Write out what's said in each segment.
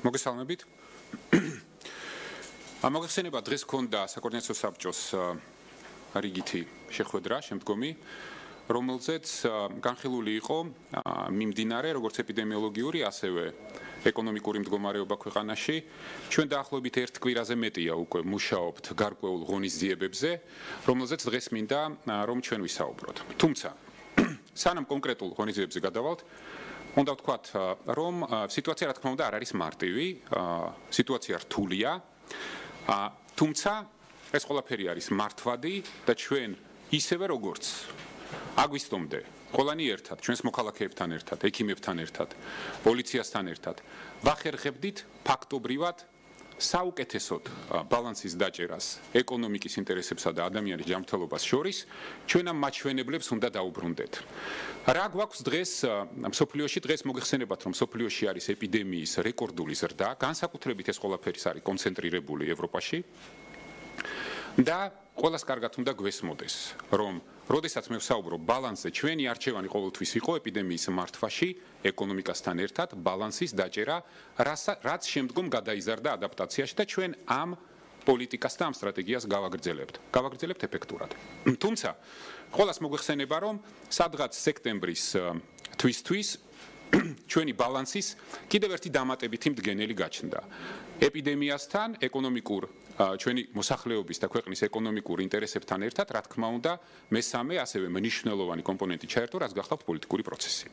მოგესალმებით. მოგეხსენება დღეს ქონდა საკოორდინაციო საბჭოს რიგითი შეხვედრა შემდგომი, რომელზეც განხილული იყო მიმდინარე როგორც ეპიდემიოლოგიური, ასევე ეკონომიკური მდგომარეობა ქვეყანაში. ჩვენ დაახლოებით ერთ კვირაზე მეტია უკვე მუშაობთ გარკვეულ ღონისძიებებზე, რომელზეც დღეს მინდა რომ ჩვენ ვისაუბროთ. თუმცა სანამ კონკრეტულ ღონისძიებებზე გადავალთ, უნდა ვთქვათ, რომ სიტუაცია რა თქმა უნდა არ არის მარტივი, სიტუაცია რთულია, თუმცა ეს ყველაფერი არის მართვადი და ჩვენ ისევე როგორც აგვისტომდე ყველანი ერთად, ჩვენს მოქალაქეებთან ერთად, ექიმებთან ერთად, პოლიციასთან ერთად ვახერხებდით ფაქტობრივად საუკეთესოდ ბალანსის დაჭერას ეკონომიკის ინტერესებსა და ადამიანის ჯანმრთელობას შორის, ჩვენ ამ მაჩვენებლებს უნდა დაუბრუნდეთ. რა გვაქვს დღეს მსოფლიოში? დღეს მოგეხსენებათ, რომ მსოფლიოში არის ეპიდემიის რეკორდული ზრდა, განსაკუთრებით ეს ყველაფერი არის კონცენტრირებული ევროპაში. და ყველას კარგად უნდა გვესმოდეს, რომ როდესაც მე ვსაუბრობ ბალანსზე, ჩვენი არჩევანი ყოველთვის იყო ეპიდემიის მართვაში, ეკონომიკასთან ერთად ბალანსის დაჭერა, რაც შემდგომ გადაიზარდა ადაპტაციაში და ჩვენ ამ პოლიტიკას და ამ სტრატეგიას გავაგრძელებთ ეფექტურად. თუმცა, ყველას მოგეხსენება, რომ სადღაც სექტემბრის თვისთვის ჩვენი ბალანსის კიდევ ერთი დამატებითი მდგენელი გაჩნდა. ეპიდემიასთან ეკონომიკურ ჩვენი მოსახლეობის და ქვეყნის ეკონომიკურ ინტერესებთან ერთად, რა თქმა უნდა, მესამე ასევე მნიშვნელოვანი კომპონენტი ჩაერთო, რაც გახლავთ პოლიტიკური პროცესი.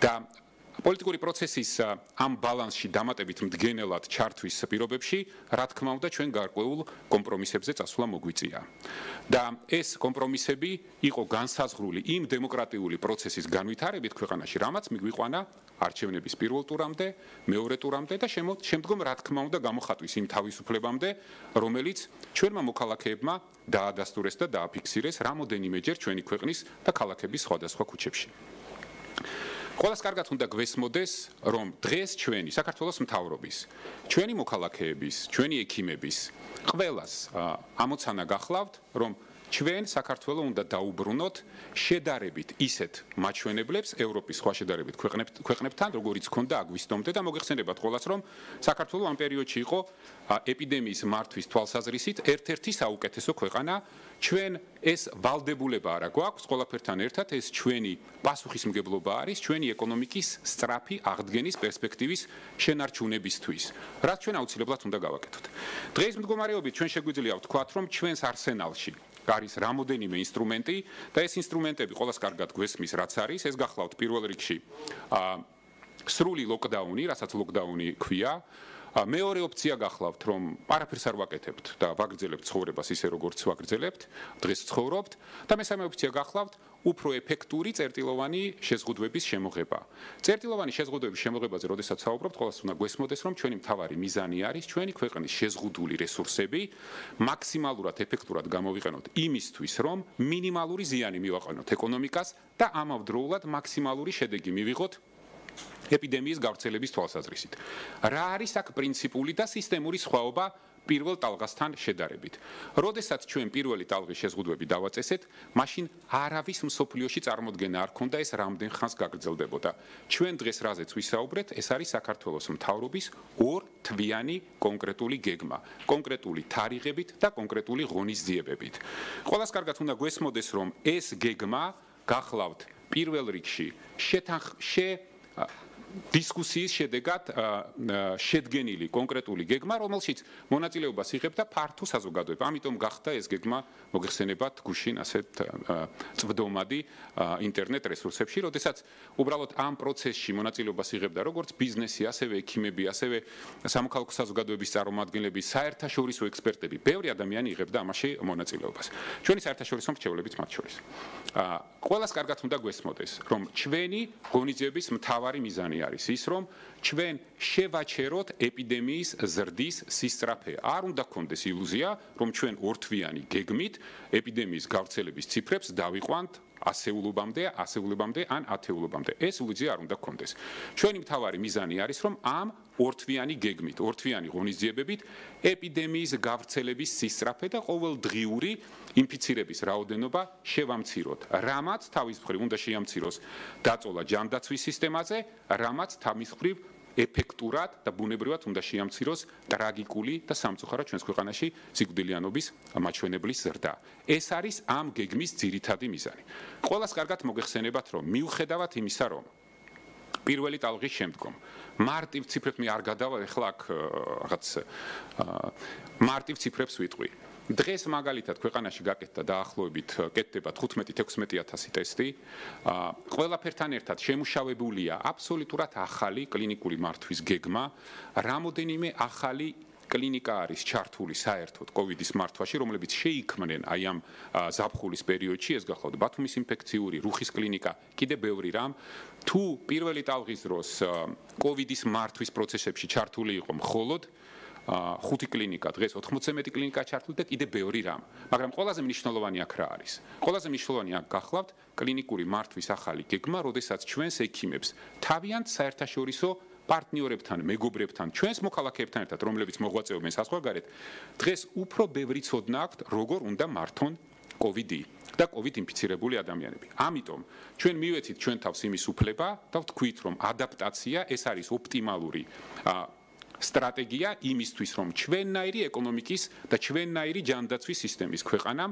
და პოლიტიკური პროცესის ამ ბალანსში დამატებით მდგენელად ჩართვის პირობებში, რა თქმა უნდა, ჩვენ გარკვეულ კომპრომისებზე წასვლა მოგვიწია. და ეს კომპრომისები იყო განსაზღვრული იმ დემოკრატიული პროცესის განვითარებით ქვეყანაში, რამაც მიგვიყვანა არჩევნების პირველ ტურამდე, მეორე ტურამდე და შემდგომ რა თქმა უნდა გამოხატვის იმ თავისუფლებამდე, რომელიც ჩვენმა მოქალაქეებმა დაადასტურეს და დააფიქსირეს რამოდენიმეჯერ ჩვენი ქვეყნის და ქალაქების სხვადასხვა ქუჩებში. ყველას კარგად უნდა გვესმოდეს, რომ დღეს ჩვენი საქართველოს მთავრობის, ჩვენი მოქალაქეების, ჩვენი ექიმების ყველას ამოცანა გახლავთ, რომ ჩვენ საქართველოს უნდა დაუბრუნოთ შედარებით ისეთ მაჩვენებლებს ევროპის სხვა შედარებით ქვეყნებთან, როგორიც ქონდა აგვისტომდე და მოგეხსენებათ ყველას, რომ საქართველოს ამ პერიოდში იყო ეპიდემიის მართვის თვალსაზრისით ერთ-ერთი საუკეთესო ქვეყანა. ჩვენ ეს ვალდებულება არა გვაქვს ყველაფერთან ერთად, ეს ჩვენი პასუხისმგებლობა არის ჩვენი ეკონომიკის სწრაფი აღდგენის პერსპექტივის შენარჩუნებისთვის, რაც ჩვენ აუცილებლად უნდა გავაკეთოთ. დღეს მდგომარეობით ჩვენ შეგვიძლია ვთქვათ, რომ ჩვენს არსენალში არის რამოდენიმე ინსტრუმენტი და ეს ინსტრუმენტები ყველას კარგად გვესმის, რაც არის, ეს გახლავთ პირველ რიგში სრული ლოკდაუნი, რასაც ლოკდაუნი ქვია. მეორე ოპცია გახლავთ, რომ არაფერს არ ვაკეთებთ და ვაგრძელებთ ცხოვრებას ისე, როგორც ვაგრძელებთ, დღეს ცხოვრობთ და მესამე ოპცია გახლავთ უფრო ეფექტური წერტილოვანი შეზღუდვების შემოღება. წერტილოვანი შეზღუდვების შემოღებაზე, როდესაც საუბრობთ, ყველას უნდა გვესმოდეს, რომ ჩვენი მთავარი მიზანი არის ჩვენი ქვეყნის შეზღუდული რესურსები მაქსიმალურად ეფექტურად გამოვიყენოთ იმისთვის, რომ მინიმალური ზიანი მივაყენოთ ეკონომიკას და ამავდროულად მაქსიმალური შედეგი მივიღოთ ეპიდემიის გავრცელების თვალსაზრისით. რა არის აქ პრინციპული და სისტემური სხვაობა პირველ ტალღასთან შედარებით? როდესაც ჩვენ პირველი ტალღის შეზღუდვები დავაწესეთ, მაშინ არავის მსოფლიოში წარმოდგენა არ ქონდა ეს რამდენ ხანს გაგრძელდებოდა. ჩვენ დღეს რაზეც ვისაუბრეთ, ეს არის საქართველოს მთავრობის ორ თვიანი კონკრეტული გეგმა, კონკრეტული თარიღებით და კონკრეტული ღონისძიებებით. ყველას კარგად უნდა გვესმოდეს, რომ ეს გეგმა გახლავთ პირველ რიგში დისკუსიის შედეგად შედგენილი კონკრეტული გეგმა, რომელშიც მონაწილეობას იღებდა ფართო საზოგადოება. ამიტომ გახდა ეს გეგმა მოგეხსენებათ გუშინ ასეთ წვდომადი ინტერნეტ რესურსებში, როდესაც უბრალოდ ამ პროცესში მონაწილეობას იღებდა როგორც ბიზნესი, ასევე ექიმები, ასევე სამოქალაქო საზოგადოების წარმომადგენლები, საერთაშორისო ექსპერტები. ბევრი ადამიანი იღებდა ამაში მონაწილეობას. ჩვენი საერთაშორისო მრჩეველებიც მათ შორის. ყველას კარგად უნდა გვესმოდეს, რომ ჩვენი ღონისძიების მთავარი მიზანი არის ის, რომ ჩვენ შევაჩეროთ ეპიდემიის ზრდის სისწრაფე. არ უნდა გქონდეს ილუზია, რომ ჩვენ ორთვიანი გეგმით ეპიდემიის გავრცელების ციფრებს დავიყვანთ ასეულებამდე ან ათეულებამდე. ეს ილუზია არ უნდა გქონდეს. ჩვენი მთავარი მიზანი არის, რომ ამ ორთვიანი გეგმით, ორთვიანი ღონისძიებებით ეპიდემიის გავრცელების სისწრაფე და ყოველდღიური ინფიცირების რაოდენობა შევამციროთ. რამაც თავის მხრივ უნდა შეამციროს დაწოლა ჯანდაცვის სისტემაზე, რამაც თავის მხრივ ეფექტურად და ბუნებრივად უნდა შეამციროს ტრაგიკული და სამწუხაროდ ჩვენს ქვეყანაში სიკვდილიანობის მაჩვენებლის ზრდა. ეს არის ამ გეგმის ძირითადი მიზანი. ყველას კარგად მოგეხსენებათ, რომ მიუხედავად იმისა, რომ პირველი ტალღის შემდგომ მარტივ ციფრებს მე არ გადავალ, ეხლა აქ რაღაც მარტივ ციფრებს ვიტყვი. დღეს მაგალითად ქვეყანაში გაკეთდა დაახლოებით კეთდება 15-16,000 ტესტი. ყველაფერთან ერთად შემუშავებულია აბსოლუტურად ახალი კლინიკური მართვის გეგმა, რამოდენიმე ახალი კლინიკა არის ჩართული საერთოდ კოვიდის მართვაში, რომლებიც შეიქმნენ აი ამ ზაფხულის პერიოდში, ეს გახლავთ ბათუმის ინფექციური, რუხის კლინიკა, კიდე ბევრი რამ. თუ პირველი ტალღის დროს კოვიდის მართვის პროცესებში ჩართული იყო მხოლოდ 5 კლინიკა, დღეს 90 კლინიკა ჩართული და კიდე ბევრი რამ. მაგრამ ყველაზე მნიშვნელოვანი აქ რა არის? ყველაზე მნიშვნელოვანი აქ გახლავთ კლინიკური მართვის ახალი გეგმა, როდესაც ჩვენს ექიმებს თავიანთ საერთაშორისო პარტნიორებთან, მეგობრებთან, ჩვენს მოქალაქეებთან ერთად, რომლებიც მოღვაწეობენ საზღვარგარეთ, დღეს უფრო ბევრი ცოდნა აქვთ, როგორ უნდა მართონ კოვიდი და კოვიდ ინფიცირებული ადამიანები. ამიტომ ჩვენ მივეცით ჩვენ თავს იმის უფლება და ვთქვით, რომ ადაპტაცია ეს არის ოპტიმალური სტრატეგია იმისთვის, რომ ჩვენნაირი ეკონომიკის და ჩვენნაირი ჯანდაცვის სისტემის ქვეყანამ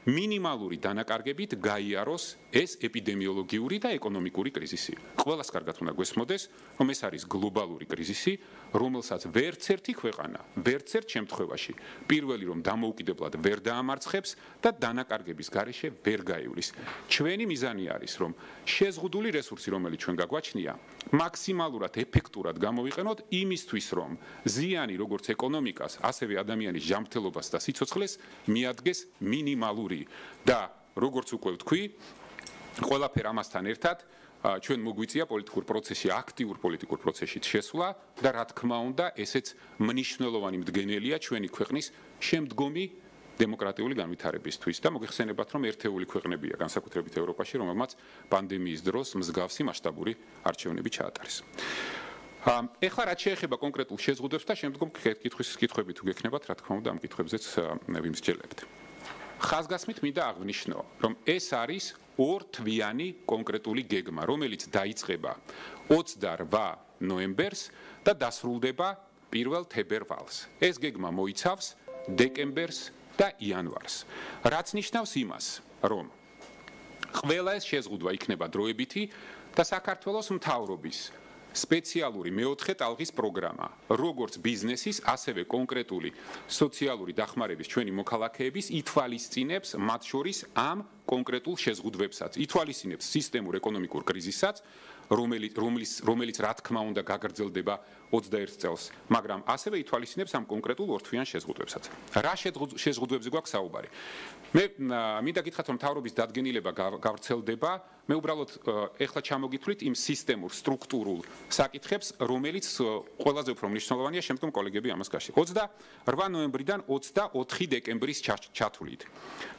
მინიმალური დანაკარგებით გაიაროს ეს ეპიდემიოლოგიური და ეკონომიკური კრიზისი. ყველას კარგად უნდა გვესმოდეს, რომ ეს არის გლობალური კრიზისი, რომელსაც ვერც ერთი ქვეყანა, ვერც ერთ შემთხვევაში პირველი რომ დამოუკიდებლად ვერ დაამარცხებს და დანაკარგების გარეშე ვერ გაივლის. ჩვენი მიზანი არის, რომ შეზღუდული რესურსი, რომელიც ჩვენ გაგვაჩნია, მაქსიმალურად ეფექტურად გამოვიყენოთ იმისთვის, რომ ზიანი როგორც ეკონომიკას, ასევე ადამიანის ჯანმრთელობას და სიცოცხლეს მიადგეს მინიმალური და როგორც უკვე ვთქვი, ყველაფერ ამასთან ერთად ჩვენ მოგვიწია პოლიტიკურ პროცესში, აქტიურ პოლიტიკურ პროცესში შესვლა და რა თქმა უნდა, ესეც მნიშვნელოვანი მდგენელია ჩვენი ქვეყნის შემდგომი დემოკრატიული განვითარებისთვის და მოგეხსენებათ, რომ ერთეული ქვეყნებია, განსაკუთრებით ევროპაში, რომელმაც პანდემიის დროს მსგავსი მასშტაბური არჩევნები ჩაატარეს. ეხლა რაც შეეხება კონკრეტულ შეზღუდვებს და შემდგომ კითხვები თუ გექნებათ, რა თქმა უნდა, ამ კითხვებზეც ვიმსჯელებთ. ხაზგასმით მინდა აღვნიშნო, რომ ეს არის ორთვიანი კონკრეტული გეგმა, რომელიც დაიწყება 28 ნოემბერს და დასრულდება 1 თებერვალს. ეს გეგმა მოიცავს დეკემბერს და იანვარს. რაც ნიშნავს იმას, რომ ყველა ეს შეზღუდვა იქნება დროებითი და საქართველოს მთავრობის სპეციალური მეოთხე ტალღის პროგრამა, როგორც ბიზნესის, ასევე კონკრეტული სოციალური დახმარების ჩვენი მოქალაქეების ითვალისწინებს მათ შორის ამ კონკრეტულ შეზღუდვებსაც, ითვალისწინებს სისტემურ ეკონომიკურ კრიზისაც, რომელიც რა თქმა უნდა გაგრძელდება 21 წელს, მაგრამ ასევე ითვალისწინებს ამ კონკრეტულ ორთვიან შეზღუდვებსაც. რა შეზღუდვებზე გვაქვს საუბარი? მე მინდა გითხრათ, რომ მთავრობის დადგენილება გავრცელდება, მე უბრალოდ ეხლა ჩამოგითვლით იმ სისტემურ სტრუქტურულ საკითხებს, რომელიც ყველაზე უფრო მნიშვნელოვანია, შემდგომ კოლეგები ამას გაშли. 28 ნოემბრიდან 24 დეკემბრის ჩათვლით.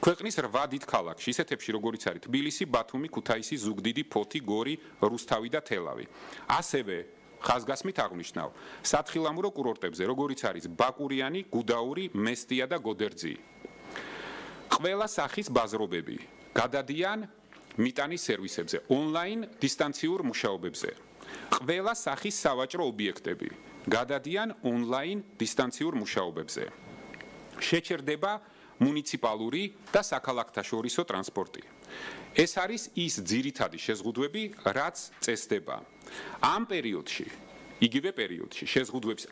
ქვეყნის 8 დიდ ქალაქში, ისეთებში როგორიც არის თბილისი, ბათუმი, ქუთაისი, ზუგდიდი, ფოთი, გორი, რუსთავი და თელავი. ასევე ხაზგასმით აღვნიშნავ სათხილამურო კურორტებზე, როგორიც არის ბაკურიანი, გუდაური, მესტია და გოდერძი. ყველა სახის ბაზრობები გადადიან მიტანის სერვისებზე, ონლაინ დისტანციურ მუშაობებზე. ყველა სახის სავაჭრო ობიექტები გადადიან ონლაინ დისტანციურ მუშაობებზე. შეჩერდება მუნიციპალური და საქალაქთაშორისო ტრანსპორტი. ეს არის ის ძირითადი შეზღუდვები, რაც წესდება. ამ პერიოდში, იგივე პერიოდში შეზღუდვების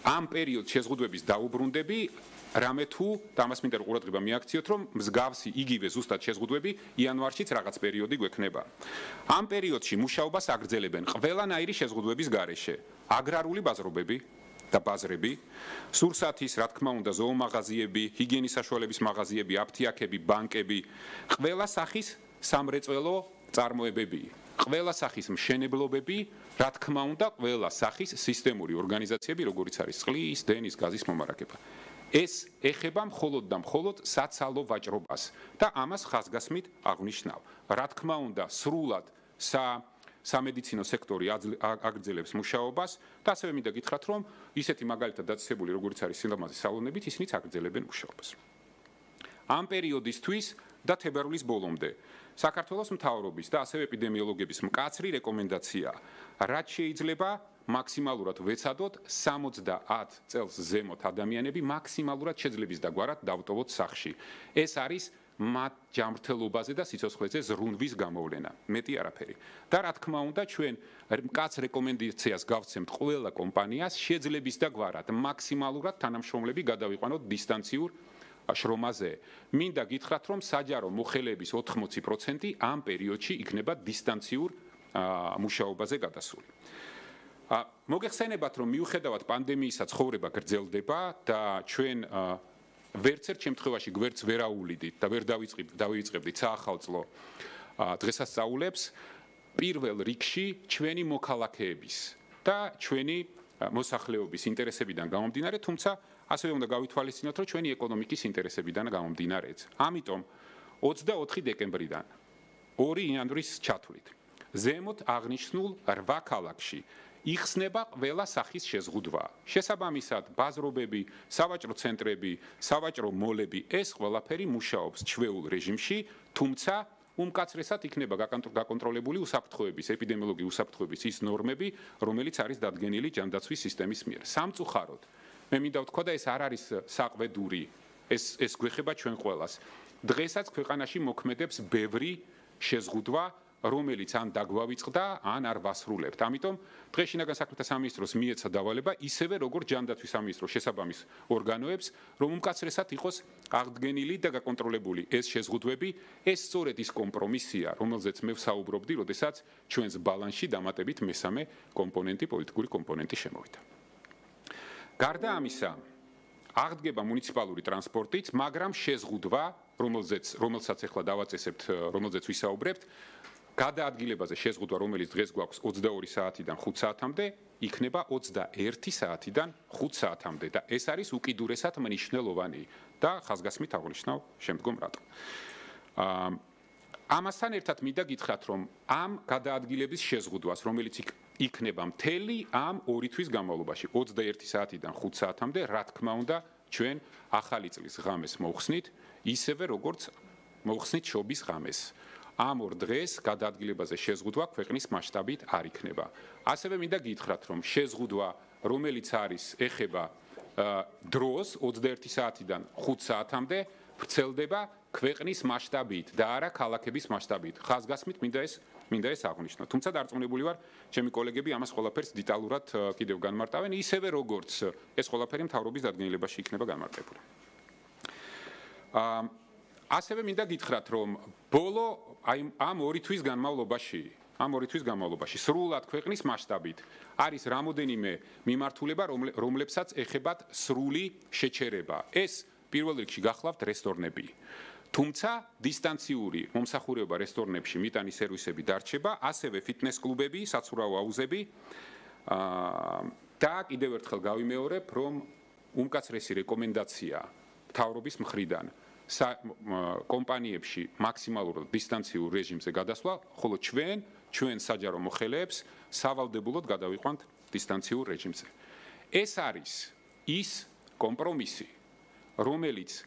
ამ პერიოდში შეზღუდვების დაუბრუნდები, რამე თუ დამას მინდა ყურადღება მიაქციოთ, რომ მსგავსი იგივე ზუსტად შეზღუდვები იანვარშიც რაღაც პერიოდი გვექნება. ამ პერიოდში მუშაობას აგრძელებენ ყველანაირი შეზღუდვების გარეშე, აგრარული ბაზრობები და ბაზრები, სურსათის, რა თქმა უნდა, ზოომაღაზიები, ჰიგიენის საშუალების მაღაზიები, აფთიაქები, ბანკები, ყველა სახის სამრეწველო წარმოებები, ყველა სახის მშენებლობები, რა თქმა უნდა, ყველა სახის სისტემური ორგანიზაციები, როგორიც არის წყლის, დენის, გაზის მომარაგება. ეს ეხება მხოლოდ და მხოლოდ საცალო ვაჭრობას და ამას ხაზგასმით აღვნიშნავ. რა თქმა უნდა, სრულად სამედიცინო სექტორი აგრძელებს მუშაობას და ასევე მინდა გითხრათ, რომ ისეთი მაგალითად დაწესებული, როგორიც არის სილამაზის სალონებით, ისინიც აგრძელებენ მუშაობას. ამ პერიოდისთვის და თებერვლის ბოლომდე. საქართველოს მთავრობის და ასევე ეპიდემიოლოგების მკაცრი რეკომენდაციაა, რაც შეიძლება მაქსიმალურად ვეცადოთ 70 წელს ზემოთ ადამიანები მაქსიმალურად შეძლების დაგვარად დავტოვოთ სახლში. ეს არის მათ ჯანმრთელობაზე და სიცოცხლეზე ზრუნვის გამოვლენა, მეტი არაფერი. და რა თქმა უნდა, ჩვენ მკაც რეკომენდაციას გავცემთ ყველა კომპანიას შეძლების დაგვარად მაქსიმალურად თანამშრომლები გადავიყვანოთ დისტანციურ შრომაზე. მინდა გითხრათ, რომ საჯარო მოხელეების 80% ამ პერიოდში იქნება დისტანციურ მუშაობაზე გადასული. მოგეხსენებათ, რომ მიუხედავად პანდემიისა ცხოვრება გრძელდება და ჩვენ ვერც ერთ შემთხვევაში გვერდს ვერ აუვლიდით და ვერ დავივიწყებდით საახალწლო დღესასწაულებს პირველ რიგში ჩვენი მოქალაქეების და ჩვენი მოსახლეობის ინტერესებიდან გამომდინარე, თუმცა ასევე უნდა გავითვალისწინოთ, რომ ჩვენი ეკონომიკის ინტერესებიდან გამომდინარეც. ამიტომ 24 დეკემბრიდან 2 იანვრის ჩათვლით ზემოთ აღნიშნულ 8 ქალაქში იხსნება ყველა სახის შეზღუდვა. შესაბამისად, ბაზრობები, სავაჭრო ცენტრები, სავაჭრო მოლები, ეს ყველაფერი მუშაობს ჩვეულ რეჟიმში, თუმცა უმკაცრესად იქნება გაკონტროლებული უსაფრთხოების, ეპიდემიოლოგიური უსაფრთხოების ის ნორმები, რომელიც არის დადგენილი ჯანდაცვის სისტემის მიერ. სამწუხაროდ, მე მინდა ვთქვა და ეს არ არის საყვედური, ეს გვეხება ჩვენ ყველას. დღესაც ქვეყანაში მოქმედებს ბევრი შეზღუდვა, რომელიც ან დაგვავიწყდა, ან არ ვასრულებთ. ამიტომ დღეს შინაგან საქმეთა სამინისტროს მიეცა დავალება, ისევე როგორც ჯანდაცვის სამინისტროს შესაბამის ორგანოებს, რომ უმკაცრესად იყოს აღდგენილი და გაკონტროლებული ეს შეზღუდვები. ეს სწორედ ის კომპრომისია, რომელზეც მე ვსაუბრობდი, როდესაც ჩვენს ბალანსში დამატებით მესამე კომპონენტი, პოლიტიკური კომპონენტი შემოვიდა. გარდა ამისა, აღდგება მუნიციპალური ტრანსპორტიც, მაგრამ შეზღუდვა, რომელსაც ახლა დავაწესებთ, რომელზეც ვისაუბრებთ, გადაადგილებაზე შეზღუდვა, რომელიც დღეს გვაქვს 22 საათიდან 5 საათამდე, იქნება 21 საათიდან 5 საათამდე და ეს არის უკიდურესად მნიშვნელოვანი და ხაზგასმით აღნიშნავ შემდგომ რატომ. ამასთან ერთად მინდა გითხრათ, რომ ამ გადაადგილების შეზღუდვას, რომელიც იქნება მთელი ამ 2 თვის განმავლობაში, 21 საათიდან 5 საათამდე, რა თქმა უნდა, ჩვენ ახალი წლის ღამეს მოვხსნით, ისევე როგორც მოვხსნით შობის ღამეს. ამ ორ დღეს გადაადგილებაზე შეზღუდვა ქვეყნის მასშტაბით არ იქნება. ასევე მინდა გითხრათ, რომ შეზღუდვა, რომელიც არის ეხება დროს 21 საათიდან 5 საათამდე, ვრცელდება ქვეყნის მასშტაბით და არა ქალაქების მასშტაბით. ხაზგასმით მინდა ეს აღვნიშნო. თუმცა დარწმუნებული ვარ, ჩემი კოლეგები ამას ყველაფერს დეტალურად კიდევ განმარტავენ, ისევე როგორც ეს ყველაფერი მთავრობის დადგენილებაში იქნება განმარტებული. ასევე მინდა გითხრათ, რომ ბოლო ამ 2 თვის განმავლობაში სრულად ქვეყნის მასშტაბით არის რამოდენიმე მიმართულება, რომლებსაც ეხებათ სრული შეჩერება. ეს პირველ რიგში გახლავთ რესტორნები. თუმცა დისტანციური მომსახურება რესტორნებში მიტანის სერვისები დარჩება, ასევე ფიტნეს კლუბები, საცურაო აუზები და კიდევ ერთხელ გავიმეორებ, რომ უმკაცრესი რეკომენდაცია მთავრობის მხრიდან კომპანიებში მაქსიმალურად დისტანციურ რეჟიმზე გადასვლა, ხოლო ჩვენ საჯარო მოხელეებს სავალდებულოდ გადავიყვანთ დისტანციურ რეჟიმზე. ეს არის ის კომპრომისი, რომელიც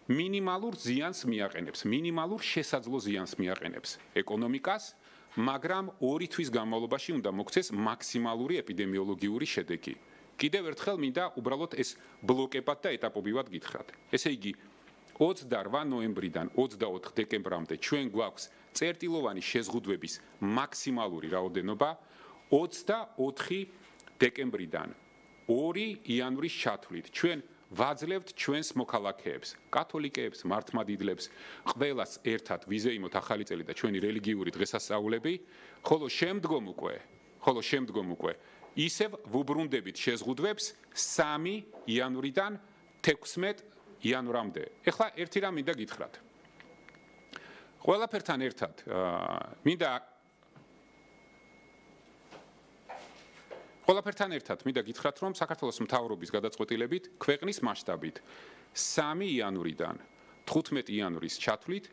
მინიმალურ ზიანს მიაყენებს, მინიმალურ შესაძლო ზიანს მიაყენებს ეკონომიკას, მაგრამ 2 თვის განმავლობაში უნდა მოქცეს მაქსიმალური ეპიდემიოლოგიური შედეგი. კიდევ ერთხელ მინდა უბრალოდ ეს ბლოკებად და ეტაპობრივად გითხრათ. ესე იგი 28 ნოემბრიდან 24 დეკემბრამდე ჩვენ გვაქვს წერტილოვანი შეზღუდვების მაქსიმალური რაოდენობა, 24 დეკემბრიდან 2 იანვრის ჩათვლით ჩვენ ვაძლევთ ჩვენს მოქალაქეებს, კათოლიკეებს, მართლმადიდლებს, ყველას ერთად ვიზეიმოთ ახალი წელი და ჩვენი რელიგიური დღესასწაულები, ხოლო შემდგომ უკვე ისევ ვუბრუნდებით შეზღუდვებს 3 იანვრიდან 16 იანვრამდე. ეხლა ერთი რამ მინდა გითხრათ. ყველაფერთან ერთად მინდა გითხრათ, რომ საქართველოს მთავრობის გადაწყვეტილებით ქვეყნის მასშტაბით 3 იანვრიდან 15 იანვრის ჩათვლით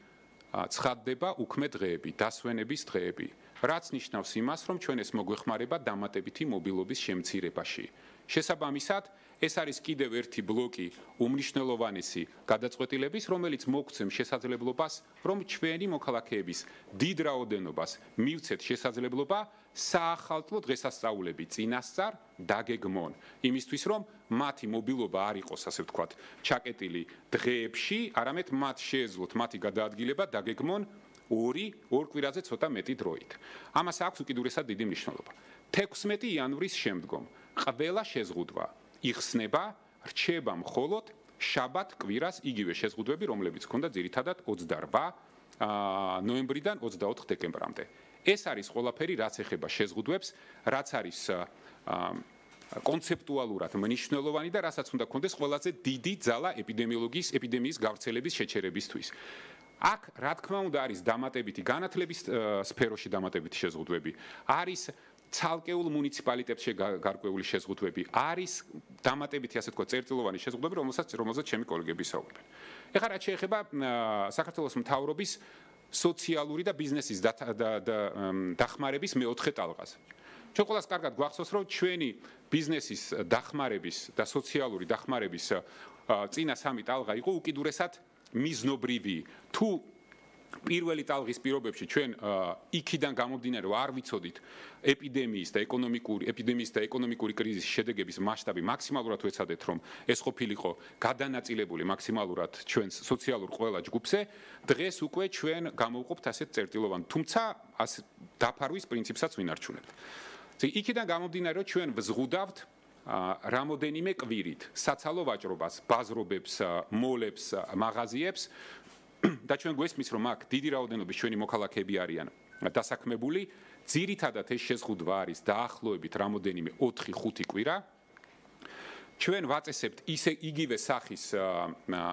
ცხადდება უქმე დღეები, დასვენების დღეები, რაც ნიშნავს იმას, რომ ჩვენ ეს მოგვეხმარება დამატებითი მობილობის შემცირებაში. შესაბამისად, ეს არის კიდევ ერთი ბლოკი უმნიშვნელოვანესი გადაწყვეტილების, რომელიც მოგცემს შესაძლებლობას, რომ ჩვენი მოქალაქეების დიდ რაოდენობას მივცეთ შესაძლებლობა საახალწლო დღესასწაულები წინასწარ დაგეგმონ, იმისთვის რომ მათი მობილობა არ იყოს, ასე ვთქვათ, ჩაკეტილი დღეებში, არამედ მათ შეეძლოთ მათი გადაადგილება დაგეგმონ ორი კვირაზე ცოტა მეტი დროით. ამას აქვს უკიდურესად დიდი მნიშვნელობა. 16 იანვრის შემდგომ ყველა შეზღუდვა იხსნება, რჩება მხოლოდ შაბათ კვირას იგივე შეზღუდვები, რომლებიც ჰქონდა ძირითადად 28 ნოემბრიდან 24 დეკემბრამდე. ეს არის ყველაფერი, რაც ეხება შეზღუდვებს, რაც არის კონცეპტუალურად მნიშვნელოვანი და რასაც უნდა გქონდეს ყველაზე დიდი ძალა ეპიდემიის გავრცელების შეჩერებისთვის. აქ, რა თქმა უნდა, არის დამატებითი განათლების სფეროში დამატებითი შეზღუდვები, არის ცალკეულ მუნიციპალიტეტებში გარკვეული შეზღუდვები, არის დამატებითი, ასე ვთქვათ, წერტილოვანი შეზღუდვები, რომელსაც ჩემი კოლეგები საუბრობენ. ეხლა რაც შეეხება საქართველოს მთავრობის სოციალური და ბიზნესის დახმარების მეოთხე ტალღას. ჩვენ ყველას კარგად გვახსოვს, რომ ჩვენი ბიზნესის დახმარების და სოციალური დახმარების წინა სამი ტალღა იყო უკიდურესად მიზნობრივი. თუ პირველი ტალღის პირობებში ჩვენ იქიდან გამომდინარე არ ვიცოდით ეპიდემიის და ეკონომიკური კრიზისის შედეგების მასშტაბი მაქსიმალურად ვეცადეთ, რომ ეს ყოფილიყო გადანაწილებული მაქსიმალურად ჩვენს სოციალურ ყველა ჯგუფზე, დღეს უკვე ჩვენ გამოვყოფთ ასეთ წერტილოვან, თუმცა დაფარვის პრინციპსაც ვინარჩუნებთ. იქიდან გამომდინარე, რომ ჩვენ ვზღუდავთ რამოდენიმე კვირით საცალო ვაჭრობას, ბაზრობებს, მოლებს, მაღაზიებს და ჩვენ გვესმის, რომ აქ დიდი რაოდენობის ჩვენი მოქალაქეები არიან დასაქმებული, ძირითადად ეს შეზღუდვა არის დაახლოებით რამოდენიმე 4-5 კვირა. ჩვენ ვაწესებთ იგივე სახის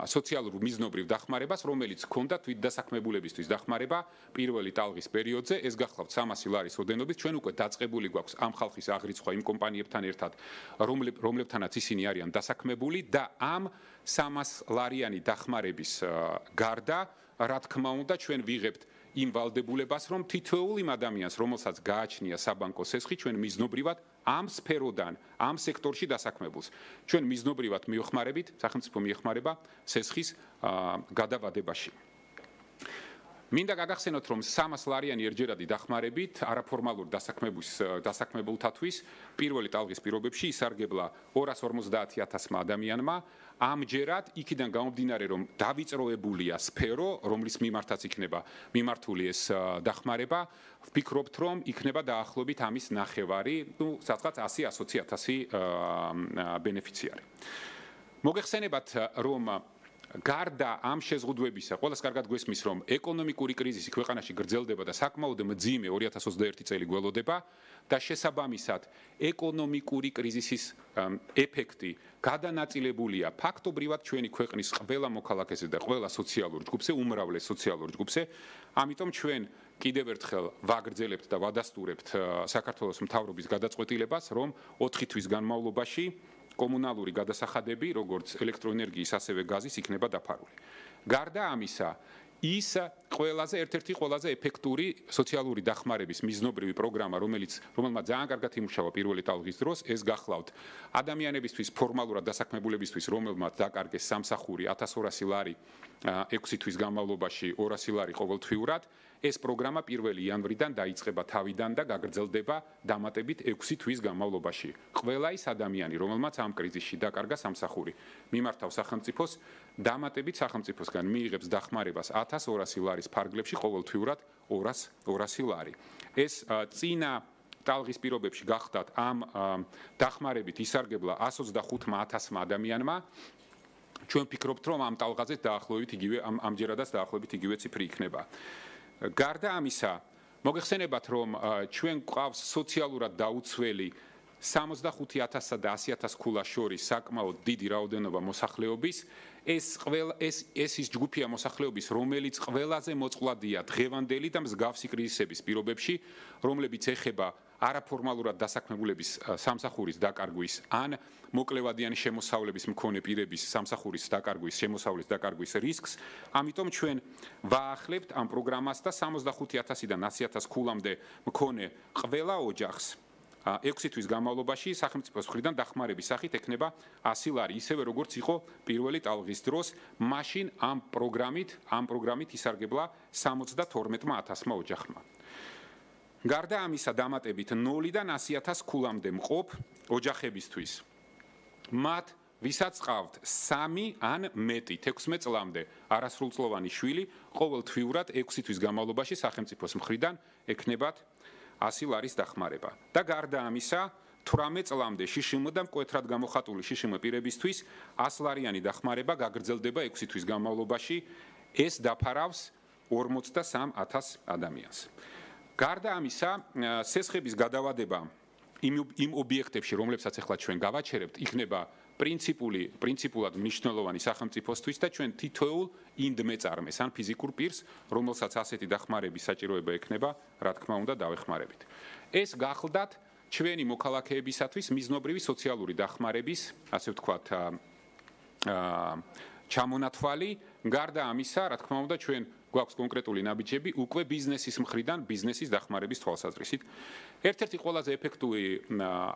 სოციალურ მიზნობრივ დახმარებას, რომელიც ჰქონდა თვითდასაქმებულებისთვის დახმარება პირველი ტალღის პერიოდზე, ეს გახლავთ 300 ლარის ოდენობით, ჩვენ უკვე დაწყებული გვაქვს ამ ხალხის აღრიცხვა იმ კომპანიებთან ერთად, რომლებთანაც ისინი არიან დასაქმებული და ამ 300 ლარიანი დახმარების გარდა, რა თქმა უნდა, ჩვენ ვიღებთ იმ ვალდებულებას, რომ თითოეულ იმ ადამიანს, რომელსაც გააჩნია საბანკო სესხი, ჩვენ მიზნობრივად ამ სფეროდან, ამ სექტორში დასაქმებულს. ჩვენ მიზნობრივად მივეხმარებით, სახელმწიფო მიეხმარება სესხის გადავადებაში. მინდა გაგახსენოთ, რომ 300 ლარიანი ერთჯერადი დახმარებით არაფორმალურ დასაქმებულთათვის პირველი ტალღის პირობებში ისარგებლა 250,000 ადამიანმა. ამჯერად იქიდან გამომდინარე, რომ დავიწროებულია სფერო, რომლის მიმართაც იქნება მიმართული ეს დახმარება, ვფიქრობთ, რომ იქნება დაახლოებით ამის ნახევარი, სადღაც 100-120,000 ბენეფიციარი. მოგეხსენებათ, რომ გარდა ამ შეზღუდვებისა, ყველას კარგად გვესმის, რომ ეკონომიკური კრიზისი ქვეყანაში გრძელდება და საკმაოდ მძიმე 2021 წელი გველოდება და შესაბამისად ეკონომიკური კრიზისის ეფექტი გადანაწილებულია ფაქტობრივად ჩვენი ქვეყნის ყველა მოქალაქეზე და ყველა სოციალურ ჯგუფზე, უმრავლეს სოციალურ ჯგუფზე. ამიტომ ჩვენ კიდევ ერთხელ ვაგრძელებთ და ვადასტურებთ საქართველოს მთავრობის გადაწყვეტილებას, რომ 4 თვის განმავლობაში კომუნალური გადასახადები, როგორც ელექტროენერგიის, ასევე გაზის, იქნება დაფარული. გარდა ამისა, ის ერთ-ერთი ყველაზე ეფექტური სოციალური დახმარების მიზნობრივი პროგრამა, რომელმაც ძალიან კარგად იმუშავა პირველი ტალღის დროს, ეს გახლავთ ადამიანებისთვის ფორმალურად დასაქმებულებისთვის, რომელმაც დაკარგეს სამსახური 1200 ლარი 6 თვის განმავლობაში 200 ლარი ყოველთვიურად. ეს პროგრამა 1 იანვრიდან დაიწყება თავიდან და გაგრძელდება დამატებით 6 თვის განმავლობაში. ყველა ის ადამიანი, რომელმაც ამ კრიზისში დაკარგა სამსახური, მიმართავს სახელმწიფოს, დამატებით სახელმწიფოსგან მიიღებს დახმარებას 1200 ლარის ფარგლებში ყოველთვიურად 200 ლარი. ეს წინა ტალღის პირობებში გახდათ ამ დახმარებით ისარგებლა 125,000 ადამიანმა. ჩვენ ვფიქრობთ, რომ ამ ტალღაზე დაახლოებით იგივე ამჯერადაც დაახლოებით იგივე ციფრი იქნება. გარდა ამისა, მოგეხსენებათ, რომ ჩვენ გვყავს სოციალურად დაუცველი 65,000 და 100,000 ქულას შორის საკმაოდ დიდი რაოდენობა მოსახლეობის. ეს ის ჯგუფია მოსახლეობის, რომელიც ყველაზე მოწყვლადია დღევანდელი და მსგავსი კრიზისების პირობებში, რომლებიც ეხება არაფორმალურად დასაქმებულების სამსახურის დაკარგვის ან მოკლევადიანი შემოსავლების მქონე პირების სამსახურის დაკარგვის, შემოსავლის დაკარგვის რისკს. ამიტომ ჩვენ ვაახლებთ ამ პროგრამას და 65,000-დან 100,000 ქულამდე მქონე ყველა ოჯახს 6 თვის განმავლობაში სახელმწიფოს მხრიდან დახმარების სახით ექნება 100 ლარი, ისევე როგორც იყო პირველი ტალღის დროს, მაშინ ამ პროგრამით ისარგებლა 72,000 ოჯახმა. გარდა ამისა, დამატებით 0-დან 100,000 ქულამდე მყოფ ოჯახებისთვის მათ ვისაც ყავთ 3 ან მეტი 16 წლამდე არასრულწლოვანი შვილი, ყოველთვიურად 6 თვის განმავლობაში სახელმწიფოს მხრიდან ექნებათ 100 ლარის დახმარება. და გარდა ამისა, 18 წლამდე შშმ და მკვეთრად გამოხატული შშმ პირებისთვის 100 ლარიანი დახმარება გაგრძელდება 6 თვის განმავლობაში. ეს დაფარავს 43,000 ადამიანს. გარდა ამისა, სესხების გადავადება იმ ობიექტებში, რომლებსაც ახლა ჩვენ გავაჩერებთ, იქნება პრინციპულად მნიშვნელოვანი სახელმწიფოსთვის და ჩვენ თითოეულ ინდმეწარმეს ან ფიზიკურ პირს, რომელსაც ასეთი დახმარების საჭიროება ექნება, რა თქმა უნდა, დავეხმარებით. ეს გახლდათ ჩვენი მოქალაქეებისათვის მიზნობრივი სოციალური დახმარების, ასე ვთქვათ, ჩამონათვალი. გარდა ამისა, რა თქმა უნდა, ჩვენ გვაქვს კონკრეტული ნაბიჯები უკვე ბიზნესის მხრიდან, ბიზნესის დახმარების თვალსაზრისით. ერთ-ერთი ყველაზე ეფექტური,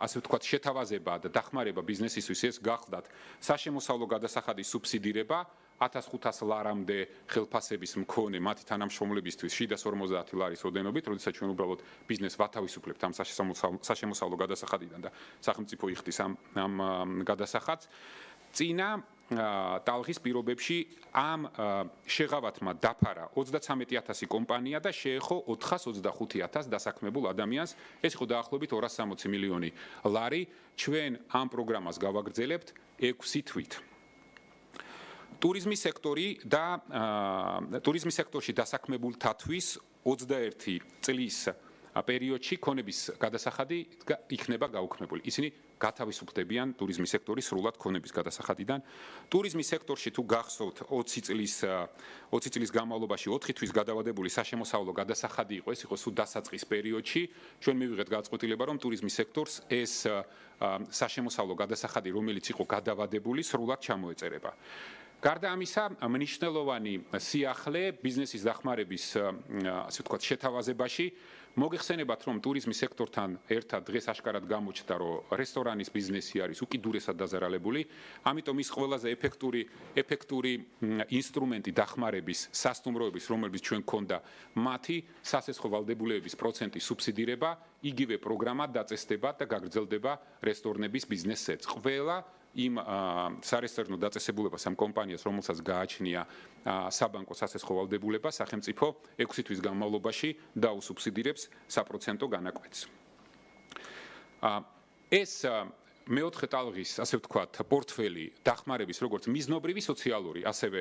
ასე ვთქვათ, შეთავაზება და დახმარება ბიზნესისთვის ეს გახლდათ საშემოსავლო გადასახადის სუბსიდირება 1500 ლარამდე ხელფასების მქონე მათი თანამშრომლებისთვის 750 ლარის ოდენობით, როდესაც ჩვენ უბრალოდ ბიზნესს ვათავისუფლებთ ამ საშემოსავლო გადასახადიდან და სახელმწიფო იხდის ამ გადასახადს. წინა ტალღის პირობებში ამ შეღავათმა დაფარა 33,000 კომპანია და შეეხო 425,000 დასაქმებულ ადამიანს. ეს იყო დაახლოებით 260 მილიონი ლარი. ჩვენ ამ პროგრამას გავაგრძელებთ 6 თვით. ტურიზმის სექტორში დასაქმებულთათვის 21 წლის პერიოდში ქონების გადასახადი იქნება გაუქმებული. ისინი გათავისუფლდებიან ტურიზმის სექტორის სრულად ქონების გადასახადიდან. ტურიზმის სექტორში თუ გახსოვთ 20 წლის განმავლობაში 4 თვის გადავადებული საშემოსავლო გადასახადი იყო, ეს იყო სულ დასაწყის პერიოდში. ჩვენ მივიღეთ გაწყვეტილება, რომ ტურიზმის სექტორს ეს საშემოსავლო გადასახადი, რომელიც იყო გადავადებული, სრულად ჩამოეწერება. გარდა ამისა, მნიშვნელოვანი სიახლე ბიზნესის დახმარების, ასე ვთქვათ, შეთავაზებაში მოგეხსენებათ, რომ ტურიზმის სექტორთან ერთად დღეს აშკარად გამოჩნდა, რომ რესტორანის ბიზნესი არის უკიდურესად დაზარალებული, ამიტომ ის ყველაზე ეფექტური ინსტრუმენტი დახმარების სასტუმროების, რომლებიც ჩვენ გქონდა, მათი სასესხო ვალდებულების პროცენტის სუბსიდირება, იგივე პროგრამა დაწესდება და გაგრძელდება რესტორნების ბიზნესზეც. ყველა იმ სარესტორნო დაწესებულებას ამ კომპანიას, რომელსაც გააჩნია საბანკო სასესხო ვალდებულება, სახელმწიფო 6 თვის განმავლობაში დაუსუბსიდირებს საპროცენტო განაკვეთს. ეს მეოთხე ტალღის, ასე ვთქვათ, პორტფელი დახმარების, როგორც მიზნობრივი სოციალური, ასევე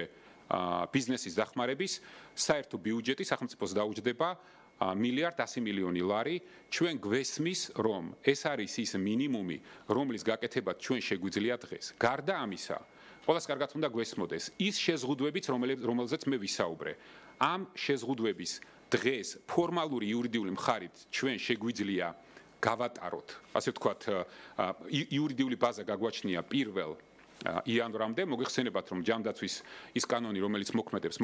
ბიზნესის დახმარების, საერთო ბიუჯეტი სახელმწიფოს დაუჯდება 1,100 მილიონი ლარი. ჩვენ გვესმის, რომ ეს არის ის მინიმუმი, რომლის გაკეთებაც ჩვენ შეგვიძლია დღეს. გარდა ამისა, ყველას კარგად უნდა გვესმოდეს ის შეზღუდვებიც, რომელზეც მე ვისაუბრე. ამ შეზღუდვების დღეს ფორმალური იურიდიული მხარით ჩვენ შეგვიძლია გავატაროთ, ასე ვთქვათ, იურიდიული ბაზა გაგვაჩნია 1 იანვრამდე. მოგეხსენებათ, რომ ჯანდაცვის ის კანონი, რომელიც მოქმედებს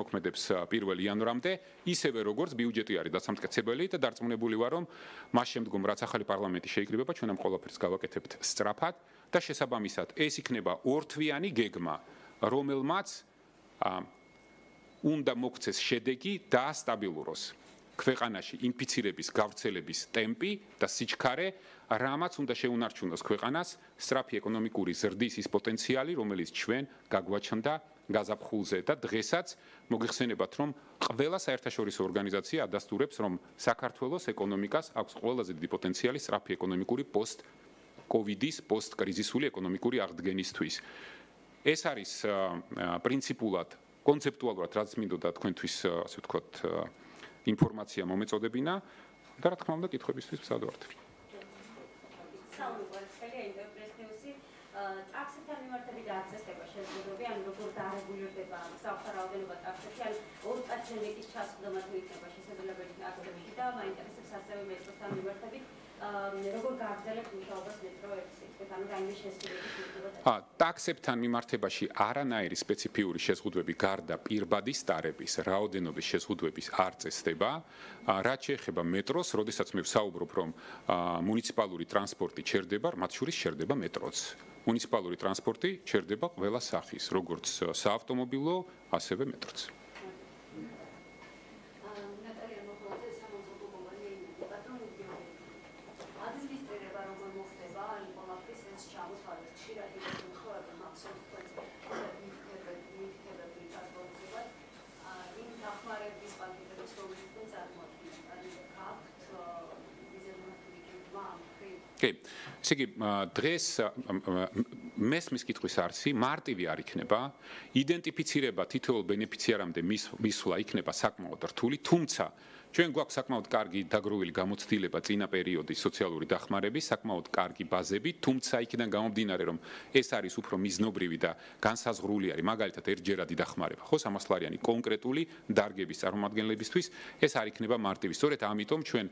1 იანვრამდე, ისევე როგორც ბიუჯეტი არის დასამტკიცებელი და დარწმუნებული ვარ, რომ მას შემდგომ რაც ახალი პარლამენტი შეიკრიბება, ჩვენ ამ ყველაფერს გავაკეთებთ სწრაფად და შესაბამისად ეს იქნება ორთვიანი გეგმა, რომელმაც უნდა მოქცეს შედეგი და სტაბილუროს ქვეყანაში ინფიცირების გავრცელების ტემპი და სიჩქარე, რამაც უნდა შეუნარჩუნოს ქვეყანას სწრაფი ეკონომიკური ზრდის ის პოტენციალი, რომელიც ჩვენ გაგვაჩნდა გაზაფხულზე და დღესაც მოგეხსენებათ, რომ ყველა საერთაშორისო ორგანიზაცია ადასტურებს, რომ საქართველოს ეკონომიკას აქვს ყველაზე დიდი პოტენციალი სწრაფი ეკონომიკური პოსტ-კოვიდის, პოსტკრიზისული ეკონომიკური აღდგენისთვის. ეს არის პრინციპულად, კონცეპტუალურად, რაც მინდოდა თქვენთვის, ასე ვთქვათ, ინფორმაცია მომეწოდებინა და რა თქმა უნდა კითხვებისთვის მზად ვართ. ტაქსებთან მიმართებით დაწესება შეზღუდვები, ან როგორ დაარეგულირდება საერთო რაოდენობა ტაქსებში, ან 2% ჩასხდომა თუ იქნება შესაძლებელი ტაქსებში და მაინტერესებს ასევე მეტროსთან მიმართებით როგორ გაგრძელებთ მუშაობას მეტრო-1-ში? ანუ რაიმე შესრულებით იქნება? ტაქსებთან მიმართებაში არანაირი სპეციფიური შეზღუდვები გარდა პირბადის ტარების, რაოდენობის შეზღუდვების არ წესდება. რაც შეეხება მეტროს, როდესაც მე ვსაუბრობ, რომ მუნიციპალური ტრანსპორტი ჩერდება, მათ შორის ჩერდება მეტროც. მუნიციპალური ტრანსპორტი ჩერდება ყველა სახის, როგორც საავტომობილო, ასევე მეტროც. ესე იგი დღეს მესმის კითხვის არსი მარტივი არ იქნება იდენტიფიცირება თითოეულ ბენეფიციარამდე მისვლა იქნება საკმაოდ რთული თუმცა ჩვენ გვაქვს საკმაოდ კარგი დაგროვილი გამოცდილება წინა პერიოდის სოციალური დახმარების საკმაოდ კარგი ბაზები თუმცა იქიდან გამომდინარე რომ ეს არის უფრო მიზნობრივი და განსაზღვრული არის მაგალითად ერთჯერადი დახმარება ხო 300 ლარიანი კონკრეტული დარგების წარმომადგენლებისთვის ეს არ იქნება მარტივი სწორედ ამიტომ ჩვენ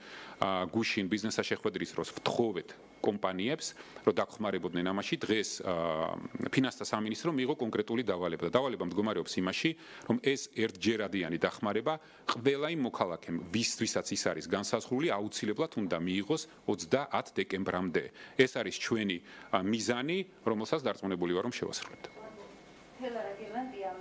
გუშინ ბიზნესა შეხვედრის დროს ვთხოვეთ კომპანიებს რომ დაგხმარებოდნენ ამაში დღეს ფინანსთა სამინისტრო მიიღო კონკრეტული დავალება და დავალება მდგომარეობს იმაში რომ ეს ერთჯერადიანი დახმარება ყველა იმ მოქალაქემ ვისთვისაც ის არის განსაზღვრული აუცილებლად უნდა მიიღოს 30 დეკემბრამდე ეს არის ჩვენი მიზანი რომელსაც დარწმუნებული ვარ რომ შევასრულებთ Hillary Gillandia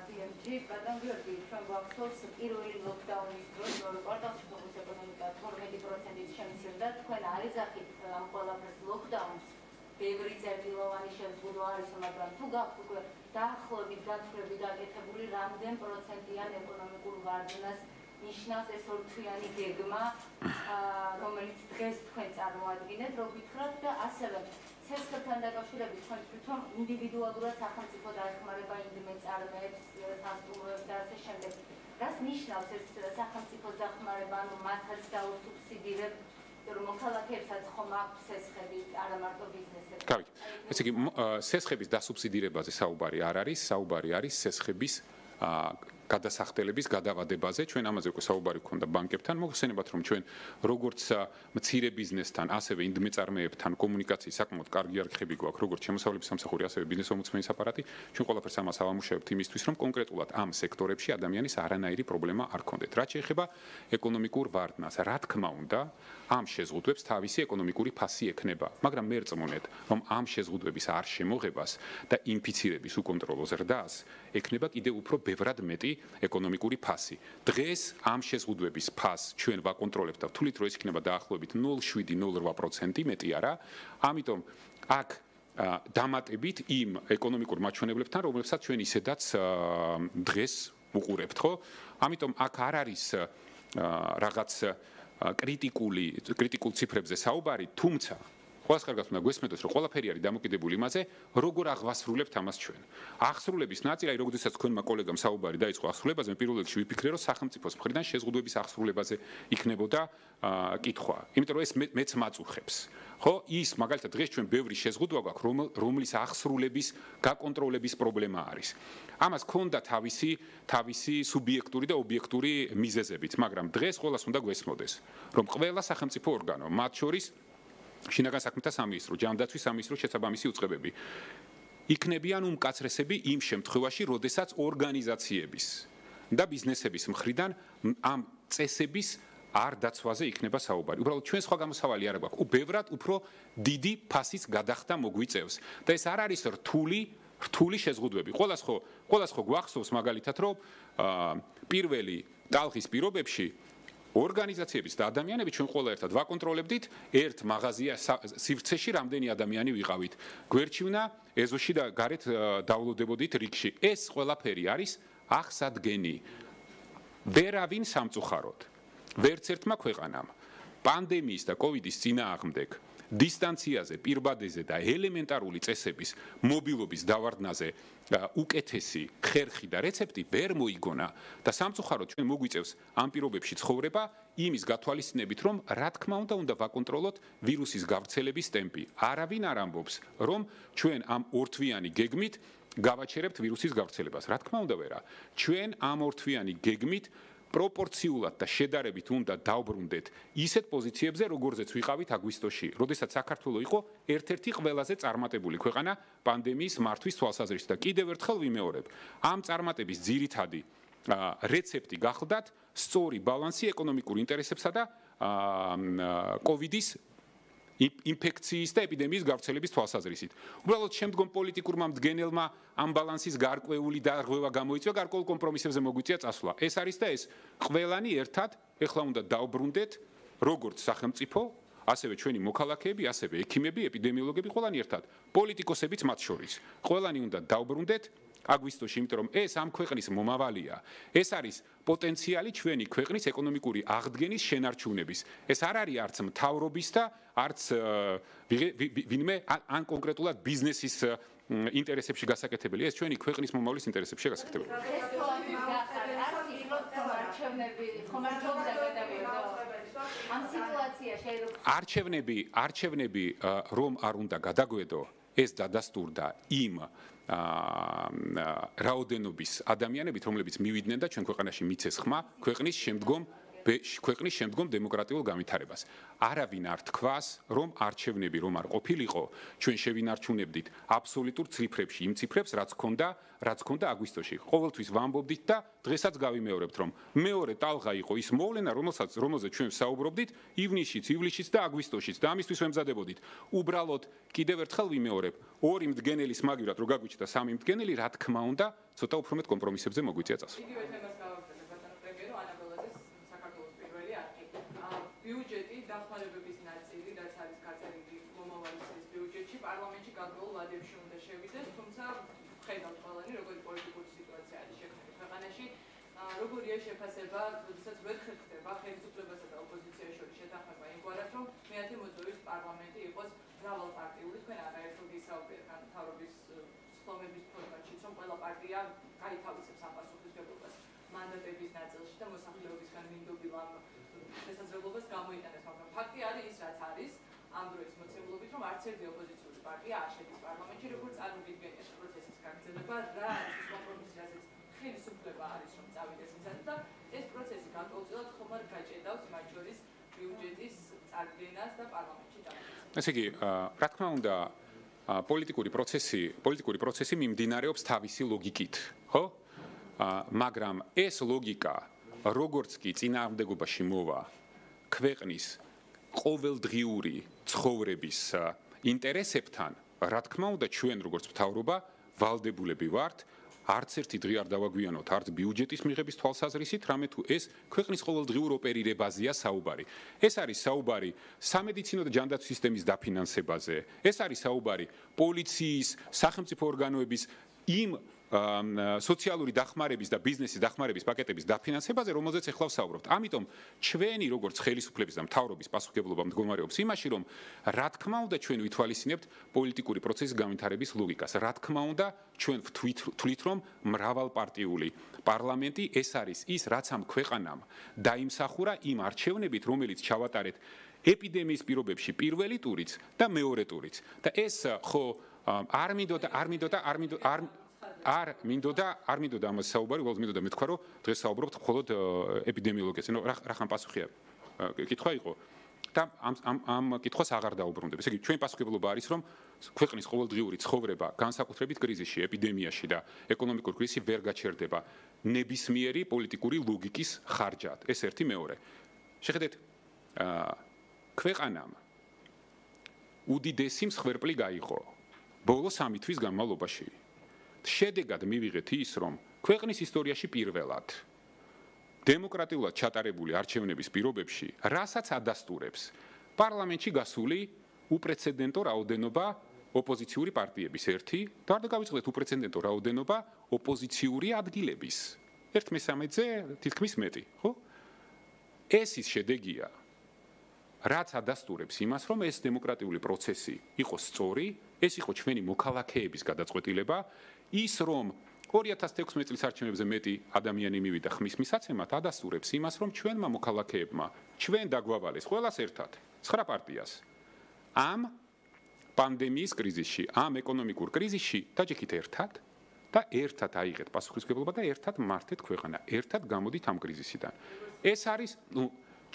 BMG გადამგვიორდი ჩვენ გვაქვს პირველი ლოკდაუნის დროს პორტალში ფოკუს ეკონომიკა 12%-ით შემცირდა თქვენ არ იძახით ამ ყველაფერს ლოკდაუნს ბევრი წერტილოვანი შეზღუდვა არის მაგრამ თუ გაქვთ უკვე დაახლოებით გათვლები გაკეთებული რამდენ პროცენტიან ეკონომიკურ ვარდნას ნიშნავს ეს ორთვიანი გეგმა რომელიც დღეს თქვენ წარმოადგენთ რო გითხრათ და ასევე სესხებთან დაკავშირებით თქვენ თვითონ ინდივიდუალურად სახელმწიფო დაეხმარება ინდიმეწარმეებს, სასტუმროებს და ასე შემდეგ. რას ნიშნავს ეს სახელმწიფოს დახმარება, ანუ მათაც დაუსუბსიდირებთ, რომ მოქალაქეებსაც ხომ აქვს სესხები, არა მარტო ბიზნესებს. გავიგე. ესე იგი სესხების დასუბსიდირებაზე საუბარი არ არის, საუბარი არის სესხების გადასახდელების გადავადებაზე ჩვენ ამაზე უკვე საუბარი გქონდა ბანკებთან მოგხსენებათ რომ ჩვენ როგორც მცირე ბიზნესთან ასევე ინდმეწარმეებთან კომუნიკაციის საკმაოდ კარგი არქივი გვაქვს როგორც შემოსავლების სამსახური ასევე ბიზნეს ომბუდსმენის აპარატი ჩვენ ყველაფერს ამას ავამუშავებთ იმისთვის რომ კონკრეტულად ამ სექტორებში ადამიანის არანაირი პრობლემა არ ქონდეთ რაც შეეხება ეკონომიკურ ვარდნას რა თქმა უნდა ამ შეზღუდვებს თავისი ეკონომიკური ფასი ექნება მაგრამ მე რწმუნეთ რომ ამ შეზღუდვების არ შემოღებას და ინფიცირების უკონტროლო ზრდას ექნება კიდევ უფრო ბევრად მეტი ეკონომიკური ფასი. დღეს ამ შეზღუდვების ფასს ჩვენ ვაკონტროლებთ და თulit რო ის იქნება დაახლოებით 0.7-0.8% მეტი არა. ამიტომ აქ დამატებით იმ ეკონომიკურ მაჩვენებლებთან, რომლებსაც ჩვენ ისედაც დღეს ვუყურებთ, ხო? ამიტომ აქ არ არის რაღაც კრიტიკულ ციფრებზე საუბარი, თუმცა ყველას კარგად უნდა გვესმოდოს, რომ ყველაფერი არის დამოკიდებული იმაზე, როგორ აღვასრულებთ ამას ჩვენ. აღსრულების ნაწილი, აი როდესაც თქვენმა კოლეგამ საუბარი დაიწყო აღსრულებაზე, მე პირველ რიგში ვიფიქრე, რომ სახელმწიფოს მხრიდან შეზღუდვების აღსრულებაზე იქნებოდა კითხვა. იმიტომ რომ ეს მეც მაწუხებს. ხო, ის მაგალითად დღეს ჩვენ ბევრი შეზღუდვა გვაქვს, რომლის აღსრულების გაკონტროლების პრობლემა არის. ამას ქონდა თავისი სუბიექტური და ობიექტური მიზეზებით, მაგრამ დღეს ყველას უნდა გვესმოდეს, რომ ყველა სახელმწიფო ორგანო, მათ შორის შინაგან საქმეთა სამინისტრო, ჯანდაცვის სამინისტრო შესაბამისი უწყებები იქნებიან უმკაცრესები იმ შემთხვევაში, როდესაც ორგანიზაციების და ბიზნესების მხრიდან ამ წესების არ დაცვაზე იქნება საუბარი. უბრალოდ ჩვენ სხვა გამოსავალი არ გვაქვს. ბევრად უფრო დიდი ფასის გადახდა მოგვიწევს და ეს არ არის რთული შეზღუდვები. ყველას ხო გვახსოვს მაგალითად, რომ პირველი ტალღის პირობებში ორგანიზაციების და ადამიანები ჩვენ ყველა ერთად ვაკონტროლებდით ერთ მაღაზია სივრცეში რამდენი ადამიანი ვიყავით. გვერჩივნა ეზოში და გარეთ დაულოდებოდით რიგში. ეს ყველაფერი არის აღსადგენი. ვერავინ სამწუხაროდ. ვერც ერთმა ქვეყანამ პანდემიის და კოვიდის წინააღმდეგ დისტანციაზე, პირბადეზე და ელემენტარული წესების მობილობის დავარდნაზე უკეთესი ხერხი და რეცეპტი ვერ მოიგონა და სამწუხაროდ ჩვენ მოგვიწევს ამ პირობებში ცხოვრება იმის გათვალისწინებით, რომ რა თქმა უნდა ვაკონტროლოთ ვირუსის გავრცელების ტემპი. არავინ არ ამბობს, რომ ჩვენ ამ ორთვიანი გეგმით გავაჩერებთ ვირუსის გავრცელებას. რა თქმა უნდა ვერა. ჩვენ ამ ორთვიანი გეგმით პროპორციულად და შედარებით უნდა დავბრუნდეთ ისეთ პოზიციებზე, როგორზეც ვიყავით აგვისტოში, როდესაც საქართველო იყო ერთ-ერთი ყველაზე წარმატებული ქვეყანა პანდემიის მართვის თვალსაზრისით და კიდევ ერთხელ ვიმეორებ, ამ წარმატების ძირითადი რეცეპტი გახლდათ სწორი ბალანსი ეკონომიკურ ინტერესებსა და კოვიდის ინფექციის და ეპიდემიის გავრცელების თვალსაზრისით. უბრალოდ შემდგომ პოლიტიკურმა მდგენელმა ამ ბალანსის გარკვეული დარღვევა გამოიწვია, გარკვეულ კომპრომისებზე მოგვიწია წასვლა. ეს არის და ეს ყველანი ერთად ეხლა უნდა დავბრუნდეთ როგორც სახელმწიფო, ასევე ჩვენი მოქალაქეები, ასევე ექიმები, ეპიდემიოლოგები, ყველანი ერთად, პოლიტიკოსებიც მათ შორის. ყველანი უნდა დავბრუნდეთ აგვისტოში, იმიტომ რომ ეს ამ ქვეყნის მომავალია. ეს არის პოტენციალი ჩვენი ქვეყნის ეკონომიკური აღდგენის შენარჩუნების. ეს არ არის არც მთავრობის და არც ვინმე ან კონკრეტულად ბიზნესის ინტერესებში გასაკეთებელი. ეს ჩვენი ქვეყნის მომავლის ინტერესებში გასაკეთებელი. არჩევნები რომ არ უნდა გადაგვედო, ეს დადასტურდა იმ რაოდენობის ადამიანებით, რომლებიც მივიდნენ და ჩვენ ქვეყანაში მიცეს ხმა ქვეყნის შემდგომ დემოკრატიულ განვითარებას. არავინ არ თქვას, რომ არჩევნები რომ არ ყოფილიყო, ჩვენ შევინარჩუნებდით აბსოლუტურ ციფრებში იმ ციფრებს, რაც ჰქონდა აგვისტოში. ყოველთვის ვამბობდით და დღესაც გავიმეორებთ, რომ მეორე ტალღა იყო ის მოვლენა, რომელზეც ჩვენ საუბრობდით ივლისშიც და აგვისტოშიც და ამისთვის ვემზადებოდით. უბრალოდ კიდევ ერთხელ ვიმეორებ, ორი მდგენელის მაგივრად რო გაგვიჩნდა სამი მდგენელი, რა თქმა უნდა, ცოტა უფრო მეტ კომპრომისებზე მოგვიწია წასვლა. ბიუჯეტი დახმარებების ნაწილი, რაც არის გაწერილი მომავალის ბიუჯეტში, პარლამენტში გარკვეულ ვადებში უნდა შევიდეს, თუმცა ხედავთ ყველანი, როგორი პოლიტიკური სიტუაცია არის შექმნილი ქვეყანაში, როგორია შეფასება, როდესაც ვერ ხერხდება ხელისუფლებასა და ოპოზიციის შორის შეთანხმება იმგვარად, რომ მეათე მოწვევის პარლამენტი იყოს მრავალპარტიული, თქვენ არაერთხელ გისაუბრეთ ან მთავრობის სხდომების ფორმატშიც, რომ ყველა პარტია გაითავისებს ამ პასუხისმგებლობას მანდატების ნაწილში და მოსახლეობისგან მინდობილ ამ შესაძლებლობას გამოიტანეს, მაგრამ ფაქტი არის ის, რაც არის ამ დროის მოცემულობით, რომ არც ერთი ოპოზიციური პარტია არ შედის პარლამენტში, როგორც წარმოგიდგენია ეს პროცესის გაგრძელება, რა არის ის კომპრომისი, რასაც ხელისუფლება არის, რომ წავიდეს მიზანით და ეს პროცესი განკოლწილად ხომ არ გაჭედავს მათ შორის ბიუჯეტის წარდგენას და პარლამენტში დამტკიცებას. ესე იგი, რა თქმა უნდა, პოლიტიკური პროცესი მიმდინარეობს თავისი ლოგიკით, ხო? მაგრამ ეს ლოგიკა როგორც კი წინააღმდეგობაში მოვა ქვეყნის ყოველდღიური ცხოვრების ინტერესებთან, რა თქმა უნდა, ჩვენ როგორც მთავრობა ვალდებულები ვართ, არც ერთი დღე არ დავაგვიანოთ არც ბიუჯეტის მიღების თვალსაზრისით, რამე თუ ეს ქვეყნის ყოველდღიურ ოპერირებაზეა საუბარი. ეს არის საუბარი სამედიცინო და ჯანდაცვის სისტემის დაფინანსებაზე, ეს არის საუბარი პოლიციის, სახელმწიფო ორგანოების იმ სოციალური დახმარების და ბიზნესის დახმარების პაკეტების დაფინანსებაზე, რომელზეც ეხლა ვსაუბრობთ. ამიტომ ჩვენი როგორც ხელისუფლების და მთავრობის პასუხისმგებლობა მდგომარეობს იმაში, რომ რა თქმა უნდა ჩვენ ვითვალისწინებთ პოლიტიკური პროცესის განვითარების ლოგიკას. რა თქმა უნდა ჩვენ ვთვლით, რომ მრავალპარტიული პარლამენტი ეს არის ის, რაც ამ ქვეყანამ დაიმსახურა იმ არჩევნებით, რომელიც ჩავატარეთ ეპიდემიის პირობებში პირველი ტურიც და მეორე ტურიც. და ეს ხო არ მინდოდა ამას საუბარი, უბრალოდ მინდოდა მეთქვა, რომ დღეს საუბრობთ მხოლოდ ეპიდემიოლოგიაზე. რა ხან პასუხია? კითხვა იყო და ამ კითხვას აღარ დაუბრუნდებ. ესე იგი, ჩვენი პასუხისმგებლობა არის, რომ ქვეყნის ყოველდღიური ცხოვრება, განსაკუთრებით კრიზისში, ეპიდემიაში და ეკონომიკურ კრიზისში ვერ გაჩერდება ნებისმიერი პოლიტიკური ლოგიკის ხარჯად. ეს ერთი, მეორე. შეხედეთ, ქვეყანამ უდიდესი მსხვერპლი გაიღო ბოლო 3 თვის განმავლობაში. შედეგად მივიღეთ ის, რომ ქვეყნის ისტორიაში პირველად დემოკრატიულად ჩატარებული არჩევნების პირობებში, რასაც ადასტურებს პარლამენტში გასული უპრეცედენტო რაოდენობა ოპოზიციური პარტიების ერთი და არ დავიწყდეთ უპრეცედენტო რაოდენობა ოპოზიციური ადგილების 1/13-ზე თითქმის მეტი, ხო? ეს ის შედეგია, რაც ადასტურებს იმას, რომ ეს დემოკრატიული პროცესი იყო სწორი, ეს იყო ჩვენი მოქალაქეების გადაწყვეტილება, ის რომ 2016 წლის არჩევნებზე მეტი ადამიანი მივიდა ხმის მისაცემად, ადასტურებს იმას, რომ ჩვენმა მოქალაქეებმა ჩვენ დაგვავალეს ყველას ერთად 9 პარტიას ამ პანდემიის კრიზისში, ამ ეკონომიკურ კრიზისში დაჯექით ერთად და ერთად აიღეთ პასუხისმგებლობა და ერთად მართეთ ქვეყანა, ერთად გამოდით ამ კრიზისიდან. ეს არის,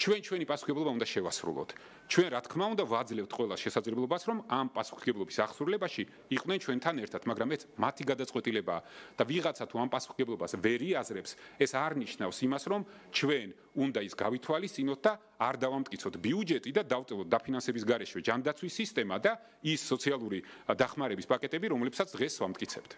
ჩვენი პასუხისმგებლობა უნდა შევასრულოთ. ჩვენ რა თქმა უნდა ვაძლევთ ყველა შესაძლებლობას, რომ ამ პასუხისმგებლობის აღსრულებაში იყვნენ ჩვენთან ერთად, მაგრამ ეს მათი გადაწყვეტილებაა და ვიღაცა თუ ამ პასუხისმგებლობას ვერ იაზრებს, ეს არ ნიშნავს იმას, რომ ჩვენ უნდა ის გავითვალისწინოთ და არ დავამტკიცოთ ბიუჯეტი და დავწევოთ დაფინანსების გარეშე ჯანდაცვის სისტემა და ის სოციალური დახმარების პაკეტები, რომლებსაც დღეს ვამტკიცებთ.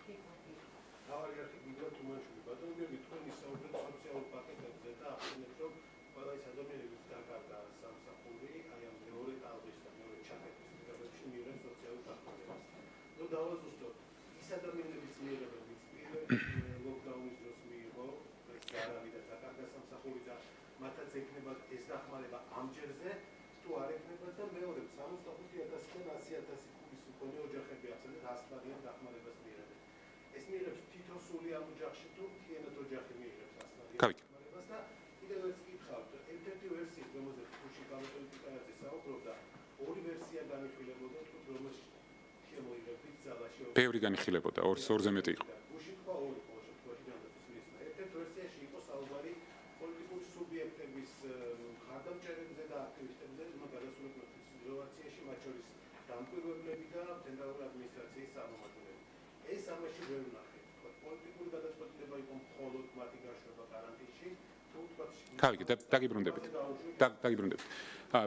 ბევრი განიხილებოდა, ორზე მეტი იყო. დაგიბრუნდებით.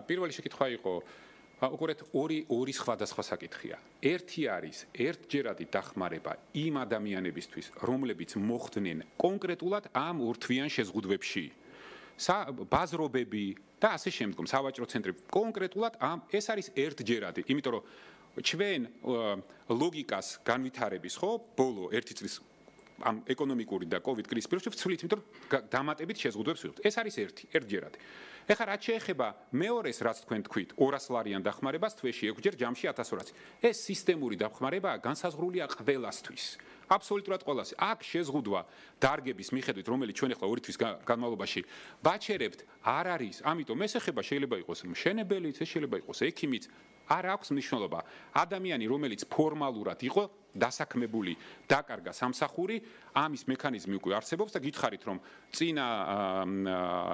პირველი შეკითხვა იყო უყურეთ ორი სხვადასხვა საკითხია. ერთი არის ერთჯერადი დახმარება იმ ადამიანებისთვის, რომლებიც მოხვდნენ კონკრეტულად ამ ურთვიან შეზღუდვებში. ბაზრობები და ასე შემდგომ სავაჭრო ცენტრები კონკრეტულად ეს არის ერთჯერადი, იმიტომ რომ ჩვენ ლოგიკას განვითარების ბოლო 1 წლის ამ ეკონომიკური და COVID კრიზის პერიოდში ვცვლით, იმიტომ რომ დამატებით შეზღუდვებს ვიღებთ. ეს არის ერთჯერადი. ეხლა რაც შეეხება მეორეს, რაც თქვენ თქვით, 200 ლარიან დახმარებას თვეში 6 ჯერ ჯამში 1200. ეს სისტემური დახმარებაა, განსაზღვრულია ყველასთვის. აბსოლუტურად ყველას. აქ შეზღუდვა დარგების მიხედვით, რომელიც ჩვენ ახლა 2 თვის განმავლობაში ვაჩერებთ, არ არის. ამიტომ ეს ეხება შეიძლება იყოს მშენებელიც, ეს შეიძლება იყოს ექიმიც, არ აქვს მნიშვნელობა. ადამიანი, რომელიც ფორმალურად იყო დასაქმებული, დაკარგა სამსახური, ამის მექანიზმი უკვე არსებობს და გითხარით, რომ წინა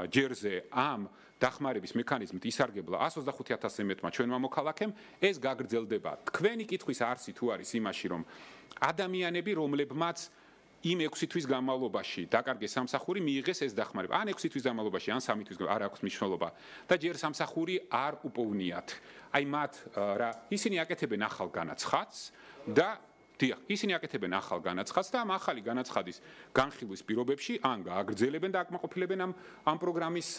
ჯერზე ამ დახმარების მექანიზმით ისარგებლა 125,000-ზე მეტმა ჩვენმა მოქალაქემ, ეს გაგრძელდება. თქვენი კითხვის არსი თუ არის იმაში, რომ ადამიანები, რომლებმაც იმ 6 თვის განმავლობაში დაკარგეს სამსახური, მიიღეს ეს დახმარება. ან 6 თვის განმავლობაში, ან 3 თვის არ აქვს მნიშვნელობა და ჯერ სამსახური არ უპოვნიათ. აი მათ რა, ისინი აკეთებენ ახალ განაცხადს და ისინი აკეთებენ ახალ განაცხადს და ამ ახალი განაცხადის განხილვის პირობებში ან გააგრძელებენ და აკმაყოფილებენ ამ პროგრამის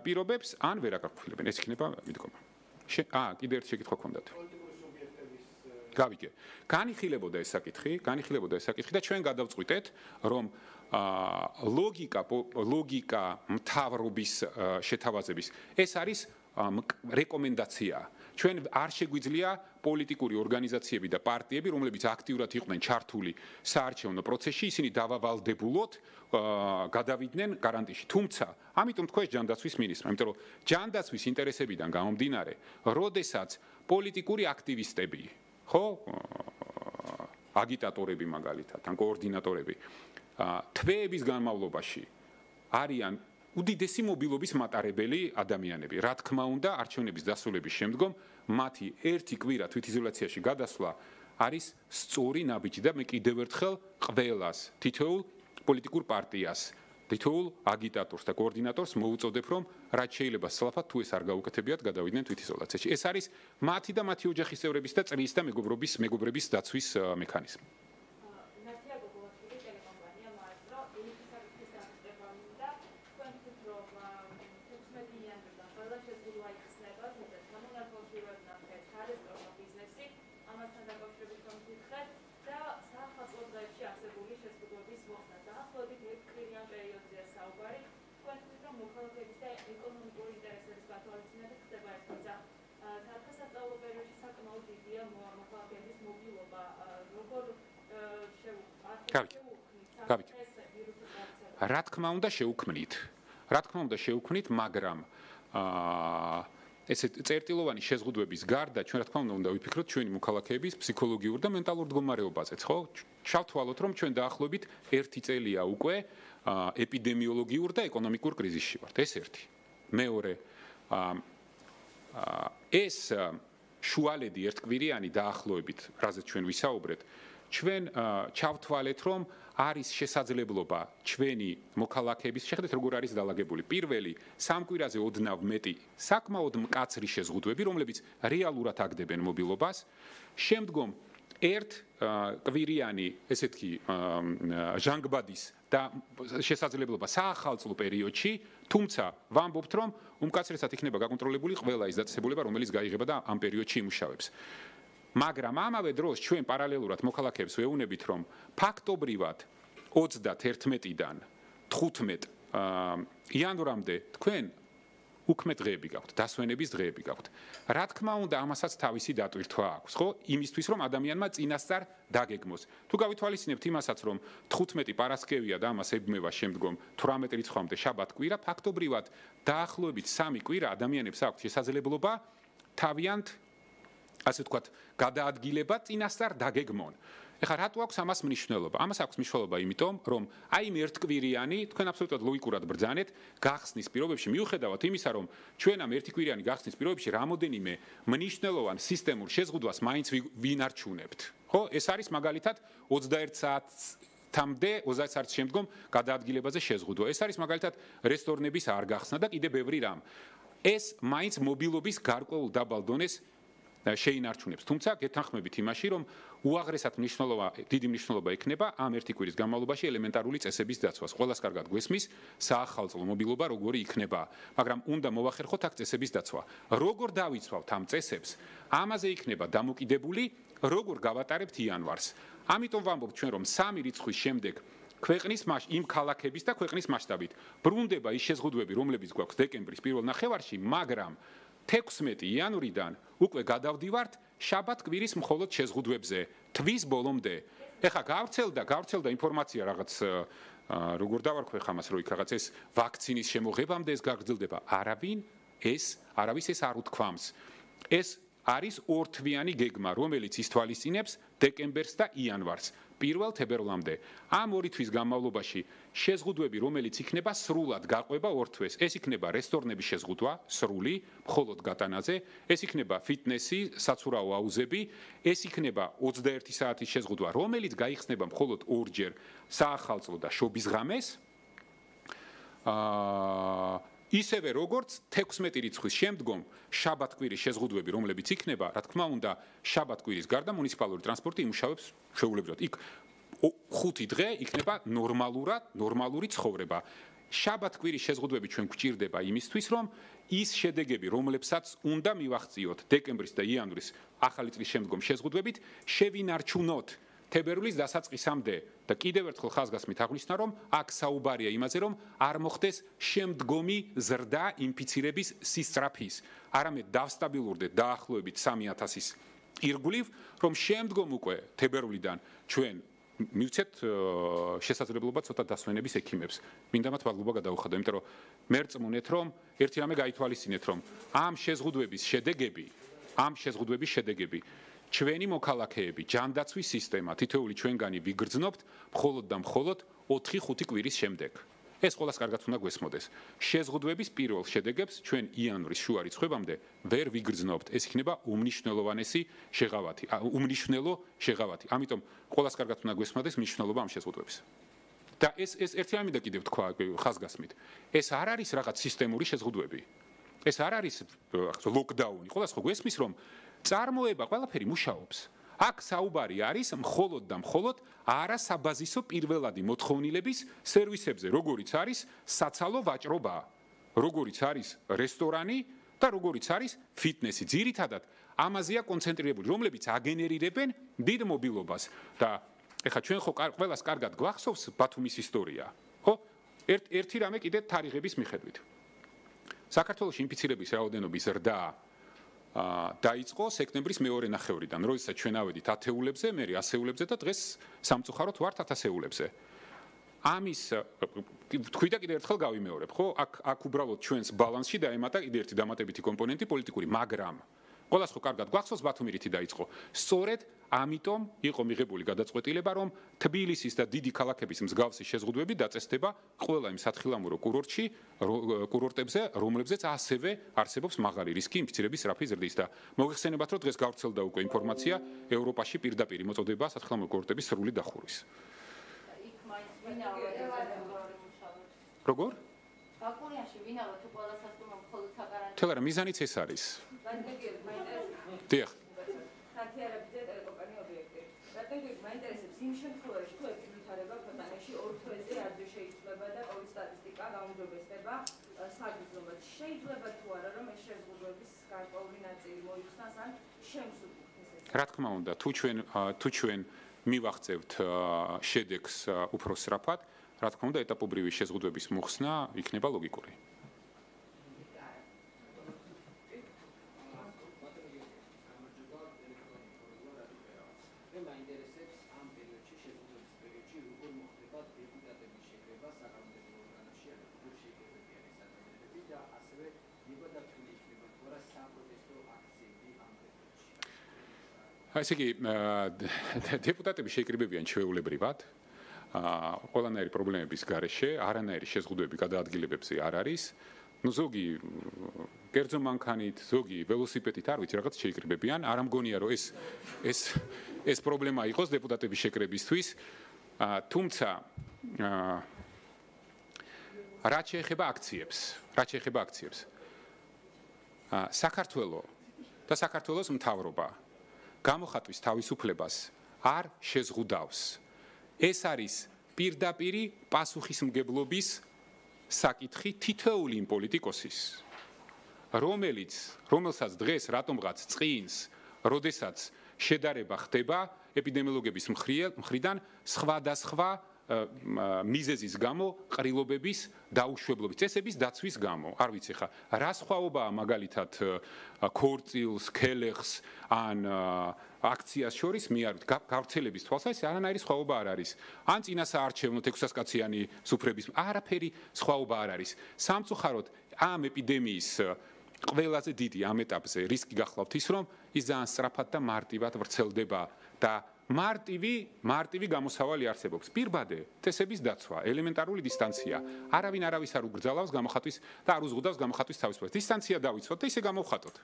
პირობებს, ან ვერ აკმაყოფილებენ. ეს იქნება მიდგომა. კიდე ერთი შეკითხვა გქონდათ. გავიგე. განიხილებოდა ეს საკითხი და ჩვენ გადავწყვიტეთ, რომ ლოგიკა მთავრობის შეთავაზების ეს არის რეკომენდაცია. ჩვენ არ შეგვიძლია პოლიტიკური ორგანიზაციები და პარტიები, რომლებიც აქტიურად იყვნენ ჩართული საარჩევნო პროცესში, ისინი დავავალდებულოთ გადავიდნენ გარანტიაში. თუმცა, ამიტომ თქვენ ჯანდაცვის მინისტრმა, იმიტომ რომ ჯანდაცვის ინტერესებიდან გამომდინარე, როდესაც პოლიტიკური აქტივისტები, აგიტატორები მაგალითად, ან კოორდინატორები, თვეების განმავლობაში არიან უდიდესი მობილობის მატარებელი ადამიანები. რა თქმა უნდა, არჩევნების დასრულების შემდგომ მათი ერთი კვირა თვითიზოლაციაში გადასვლა არის სწორი ნაბიჯი და მე კიდევ ერთხელ ყველას, თითოეულ პოლიტიკურ პარტიას, თითოეულ აგიტატორს და კოორდინატორს მოუწოდებ, რომ რაც შეიძლება სწრაფად თუ ეს არ გაუკეთებიათ, გადავიდნენ თვითიზოლაციაში. ეს არის მათი და მათი ოჯახის წევრების და წრის და მეგობრების დაცვის მექანიზმი. რა თქმა უნდა შევქმნით, მაგრამ ესე წერტილოვანი შეზღუდვების გარდა ჩვენ რა თქმა უნდა ვიფიქროთ ჩვენი მოქალაქეების ფსიქოლოგიურ და მენტალურ მდგომარეობაზეც, ხო? შევთვალოთ, რომ ჩვენ დაახლოებით 1 წელია უკვე ეპიდემიოლოგიურ და ეკონომიკურ კრიზისში ვართ. ეს ერთი. მეორე ეს შუალედი ერთკვირიანი დაახლოებით, რაზეც ჩვენ ვისაუბრეთ, ჩვენ ჩავთვალეთ, რომ არის შესაძლებლობა ჩვენი მოქალაქეების შეხედეთ როგორ არის დალაგებული. პირველი 3 კვირაზე ოდნავ მეტი საკმაოდ მკაცრი შეზღუდვები, რომლებიც რეალურად აგდებენ მობილობას. შემდგომ ერთ კვირიანი ესეთი ჟანგბადის და შესაძლებლობა საახალწლო პერიოდში, თუმცა ვამბობთ, რომ უმკაცრესად იქნება გაკონტროლებული ყველა ის დაწესებულება, რომელიც გაიღება და ამ პერიოდში იმუშავებს. მაგრამ ამავე დროს ჩვენ პარალელურად მოქალაქეებს ვეუბნებით, რომ ფაქტობრივად 31-დან 15 იანვრამდე თქვენ უქმე დღეები გაქვთ, დასვენების დღეები გაქვთ. რა თქმა უნდა, ამასაც თავისი დატვირთვა აქვს, ხო? იმისთვის, რომ ადამიანმა წინასწარ დაგეგმოს. თუ გავითვალისწინებთ იმასაც, რომ 15 პარასკევია და ამას ებმევა შემდგომ 18 რიცხვამდე შაბათ-კვირა, ფაქტობრივად დაახლოებით 3 კვირა ადამიანებს აქვს შესაძლებლობა თავიანთ ასე ვთქვათ, გადაადგილება წინასწარ დაგეგმონ. ეხლა რატო აქვს ამას მნიშვნელობა? ამას აქვს მნიშვნელობა იმიტომ, რომ აი იმ ერთკვირიანი, თქვენ აბსოლუტურად ლოგიკურად ბრძანეთ, გახსნის პირობებში, მიუხედავად იმისა, რომ ჩვენ ამ ერთკვირიანი გახსნის პირობებში რამოდენიმე მნიშვნელოვან სისტემურ შეზღუდვას მაინც ვინარჩუნებთ. ხო? ეს არის მაგალითად 21 საათამდე 30 საათის შემდგომ გადაადგილებაზე შეზღუდვა. ეს არის მაგალითად რესტორნების არ გახსნა და კიდე ბევრი რამ. ეს მაინც მობილობის გარკვეულ დაბალ დონეს შეინარჩუნებს. თუმცა გეთანხმებით იმაში, რომ უაღრესად დიდი მნიშვნელობა ექნება ამ ერთი კვირის განმავლობაში ელემენტარული წესების დაცვას. ყველას კარგად გვესმის საახალწლო მობილობა როგორი იქნება, მაგრამ უნდა მოვახერხოთ აქ წესების დაცვა. როგორ დავიცვავთ ამ წესებს? ამაზე იქნება დამოკიდებული, როგორ გავატარებთ იანვარს. ამიტომ ვამბობთ ჩვენ, რომ 3 რიცხვის შემდეგ ქვეყნის იმ ქალაქების და ქვეყნის მასშტაბით ბრუნდება ის შეზღუდვები, რომლებიც გვაქვს დეკემბრის პირველ ნახევარში, მაგრამ 16 იანვრიდან უკვე გადავდივართ შაბათ-კვირის მხოლოდ შეზღუდვებზე თვის ბოლომდე. ეხლა გავრცელდა ინფორმაცია რაღაც როგორ დავარქვე ხამას რო იქ რაღაც ეს ვაქცინის შემოღებამდე ეს გაგრძელდება. არავის ეს არ უთქვამს. ეს არის ორთვიანი გეგმა, რომელიც ითვალისწინებს დეკემბერს და იანვარს. 1 თებერვლამდე. ამ 2 თვის განმავლობაში შეზღუდვები, რომელიც იქნება სრულად გაყვება 2 თვეს. ეს იქნება რესტორნების შეზღუდვა, სრული, მხოლოდ გატანაზე, ეს იქნება ფიტნესი, საცურაო აუზები, ეს იქნება 21 საათის შეზღუდვა, რომელიც გაიხსნება მხოლოდ 2-ჯერ საახალწლო და შობის ღამეს. ისევე როგორც 16 რიცხვის შემდგომ შაბათ-კვირის შეზღუდვები, რომლებიც იქნება, რა თქმა უნდა, შაბათ-კვირის გარდა მუნიციპალური ტრანსპორტი იმუშავებს შეუულებრივად. იქ 5 დღე იქნება ნორმალური ცხოვრება. შაბათ-კვირის შეზღუდვები ჩვენ გვჭირდება იმისთვის, რომ ის შედეგები, რომლებსაც უნდა მივახციოთ დეკემბრის და იანვრის ახალი წლის შემდგომ შეზღუდვებით, შევინარჩუნოთ თებერვლის დასაწყისამდე და კიდევ ერთხელ ხაზგასმით აღვნიშნა, რომ აქ საუბარია იმაზე, რომ არ მოხდეს შემდგომი ზრდა ინფიცირების სისწრაფის, არამედ დავსტაბილურდეთ დაახლოებით 3000-ის ირგვლივ, რომ შემდგომ უკვე თებერვლიდან ჩვენ მივცეთ შესაძლებლობა ცოტა დასვენების ექიმებს. მინდა მათ მადლობა გადაუხადო, იმიტომ რომ მე რწმუნეთ, რომ ერთი რამე გაითვალისწინეთ, რომ ამ შეზღუდვების შედეგები ჩვენი მოქალაქეები, ჯანდაცვის სისტემა, თითოეული ჩვენგანი ვიგრძნობთ მხოლოდ და მხოლოდ 4-5 კვირის შემდეგ. ეს ყველას კარგად უნდა გვესმოდეს. შეზღუდვების პირველ შედეგებს ჩვენ იანვრის შუა რიცხვებამდე ვერ ვიგრძნობთ. ეს იქნება უმნიშვნელო შეღავათი. ამიტომ ყველას კარგად უნდა გვესმოდეს მნიშვნელობა ამ შეზღუდვების. და ეს ერთი რამე და კიდევ თქვა ხაზგასმით. ეს არ არის რაღაც სისტემური შეზღუდვები. ეს არ არის ლოკდაუნი. ყველას ხო გვესმის, რომ წარმოება ყველაფერი მუშაობს. აქ საუბარი არის მხოლოდ და მხოლოდ არასაბაზისო პირველადი მოთხოვნილების სერვისებზე, როგორიც არის საცალო ვაჭრობა, როგორიც არის რესტორანი და როგორიც არის ფიტნესი. ძირითადად ამაზეა კონცენტრირებული, რომლებიც აგენერირებენ დიდ მობილობას. და ეხლა ჩვენ ხო ყველას კარგად გვახსოვს ბათუმის ისტორია, ხო? ერთი რამე კიდე თარიღების მიხედვით. საქართველოში ინფიცირების რაოდენობის ზრდა დაიწყო სექტემბრის მეორე ნახევრიდან, როდესაც ჩვენ ავედით ათეულებზე, მე ასეულებზე და დღეს სამწუხაროდ ვართ ათასეულებზე. ამის თქვი და კიდევ ერთხელ გავიმეორებ, ხო? აქ უბრალოდ ჩვენს ბალანსში დაემატა კიდევ ერთი დამატებითი კომპონენტი პოლიტიკური, მაგრამ ყველას ხო კარგად გვახსოვს ბათუმირითი დაიწყო. სწორედ ამიტომ იყო მიღებული გადაწყვეტილება, რომ თბილისის და დიდი ქალაქების მსგავსი შეზღუდვები დაწესდება ყველა იმ სათხილამურო კურორტებზე, რომლებზეც ასევე არსებობს მაღალი რისკი ინფიცირების სწრაფი ზრდის და მოგეხსენებათ, რომ დღეს გავრცელდა უკვე ინფორმაცია ევროპაში პირდაპირ მოწოდება სათხილამურო კურორტების სრული დახურვის. როგორ? ბაკურიანში ვინალა თუ ყველა სასტუმრო მხოლოდ საკარანტინო. თელარა მიზანიც ეს არის. დიახ. ხათიარებზე ტელეკომპანია ობიექტი. რატომ მაინტერესებს იმ შემთხვევაში, თუ ვითარება ქვეყანაში ორ თვეზე ადრე შეიძლება და ყოველ სტატისტიკა გაუმჯობესდება საგრძნობად. შეიძლება თუ არა, რომ ეს შეზღუდვების გარკვეული ნაწილი მოიხსნას ან შემსუბუქდეს ეს. რა თქმა უნდა, თუ ჩვენ მივახცევთ შედეგს უფრო სწრაფად, რა თქმა უნდა, ეტაპობრივი შეზღუდვების მოხსნა იქნება ლოგიკური. ესე იგი, დეპუტატები შეიკრიბებიან ჩვეულებრივად. ყველანაირი პრობლემების გარეშე, არანაირი შეზღუდვები გადაადგილებებზე არ არის. ზოგი კერძო მანქანით, ზოგი ველოსიპედით, არ ვიცი, რაღაც შეიკრიბებიან. არ ამგონია, რომ ეს პრობლემა იყოს დეპუტატების შეკრებისთვის. თუმცა რაც შეეხება აქციებს, საქართველოს და საქართველოს მთავრობა გამოხატვის თავისუფლებას არ შეზღუდავს. ეს არის პირდაპირი პასუხისმგებლობის საკითხი თითოეული იმ პოლიტიკოსის, რომელსაც დღეს რატომღაც წყინს, როდესაც შედარება ხდება ეპიდემიოლოგების მხრიდან სხვადასხვა მიზეზის გამო, ყრილობების დაუშვებლობის წესების დაცვის გამო. არ ვიცი ხა, რა სხვაობაა მაგალითად ქორწილს, ქელეხს ან აქციას შორის მიარვით გავრცელების თვალსაზრისით არანაირი სხვაობა არ არის. ან წინასაარჩევნო 600 კაციანი სუფრების არაფერი სხვაობა არ არის. სამწუხაროდ ამ ეპიდემიის ყველაზე დიდი ამ ეტაპზე რისკი გახლავთ ის, რომ ის ძალიან სწრაფად და მარტივად ვრცელდება და მარტივი გამოსავალი არსებობს. პირბადე წესების დაცვა, ელემენტარული დისტანცია. არავინ არავის არ უგრძალავს გამოხატვის და არ უზღუდავს გამოხატვის თავისუფლებას. დისტანცია დავიცვათ და ისე გამოვხატოთ.